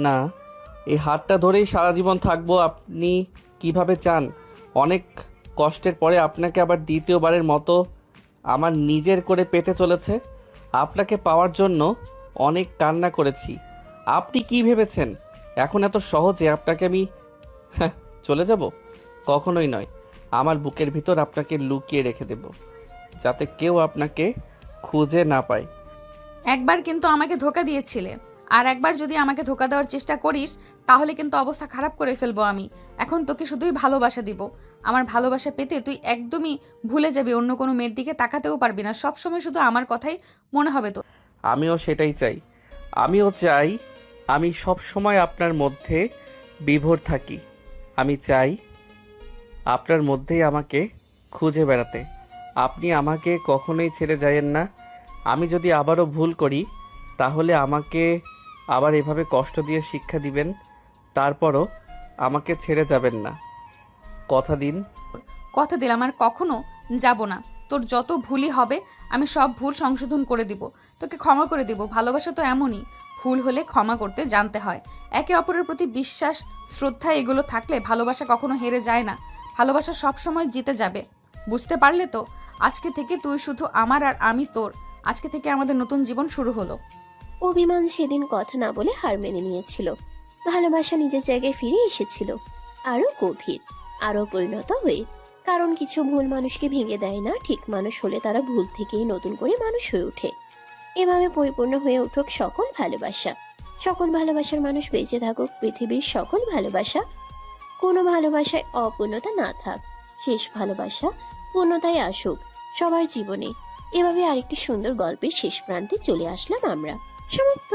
না, এই হাতটা ধরেই সারা জীবন থাকবো আপনি কিভাবে চান? অনেক কষ্টের পরে আপনাকে আবার দ্বিতীয়বারের মতো আমার নিজের করে পেতে চলেছে। আপনাকে পাওয়ার জন্য অনেক কান্না করেছি। আপনি কি ভেবেছেন এখন এত সহজে আপনাকে আমি চলে যাব? কখনোই নয়। আমার বুকের ভিতর আপনাকে লুকিয়ে রেখে দেব, যাতে কেউ আপনাকে খুঁজে না পায়। একবার কিন্তু আমাকে ধোকা দিয়েছিলে, আর একবার যদি আমাকে ধোকা দেওয়ার চেষ্টা করিস তাহলে কিন্তু অবস্থা খারাপ করে ফেলবো আমি। এখন তোকে শুধুই ভালোবাসা দিব। আমার ভালোবাসা পেতে তুই একদমই ভুলে যাবি, অন্য কোনো মেয়ের দিকে তাকাতেও পারবি না। সবসময় শুধু আমার কথাই মনে হবে তো। আমিও সেটাই চাই। আমিও চাই আমি সব সময় আপনার মধ্যে বিভোর থাকি। আমি চাই আপনার মধ্যেই আমাকে খুঁজে বেড়াতে। আপনি আমাকে কখনোই ছেড়ে যায়েন না। আমি যদি আবারও ভুল করি তাহলে আমাকে আবার এভাবে কষ্ট দিয়ে শিক্ষা দিবেন, তারপরও আমাকে ছেড়ে যাবেন না। কথা দিন। কথা দিলাম আর কখনো যাব না। তোর যত ভুলই হবে আমি সব ভুল সংশোধন করে দিব, তোকে ক্ষমা করে দিব। ভালোবাসা তো এমনই, ভুল হলে ক্ষমা করতে জানতে হয়। একে অপরের প্রতি বিশ্বাস, শ্রদ্ধা এগুলো থাকলে ভালোবাসা কখনো হেরে যায় না। ভালোবাসা সবসময় জিতে যাবে, বুঝতে পারলে তো? আজকে থেকে তুই শুধু আমার আর আমি তোর। আজকে থেকে আমাদের নতুন জীবন শুরু হলো। অভিমান সেদিন কথা না বলে হার মেনে নিয়েছিল। ভালোবাসা নিজের জায়গায় ফিরে এসেছিল, আরো গভীর, আরো পরিণত হয়ে। কারণ কিছু ভুল মানুষকে ভেঙে দেয় না, ঠিক মানুষ হলে তারা ভুল থেকেই নতুন করে মানুষ হয়ে ওঠে। এভাবে পরিপূর্ণ হয়ে উঠুক সকল ভালোবাসা। সকল ভালোবাসার মানুষ বেঁচে থাকুক, পৃথিবীর সকল ভালোবাসা। কোনো ভালোবাসায় অপূর্ণতা না থাক, শেষ ভালোবাসা পূর্ণতায় আসুক সবার জীবনে। এভাবে আরেকটি সুন্দর গল্পের শেষ প্রান্তে চলে আসলাম আমরা। সমাপ্ত।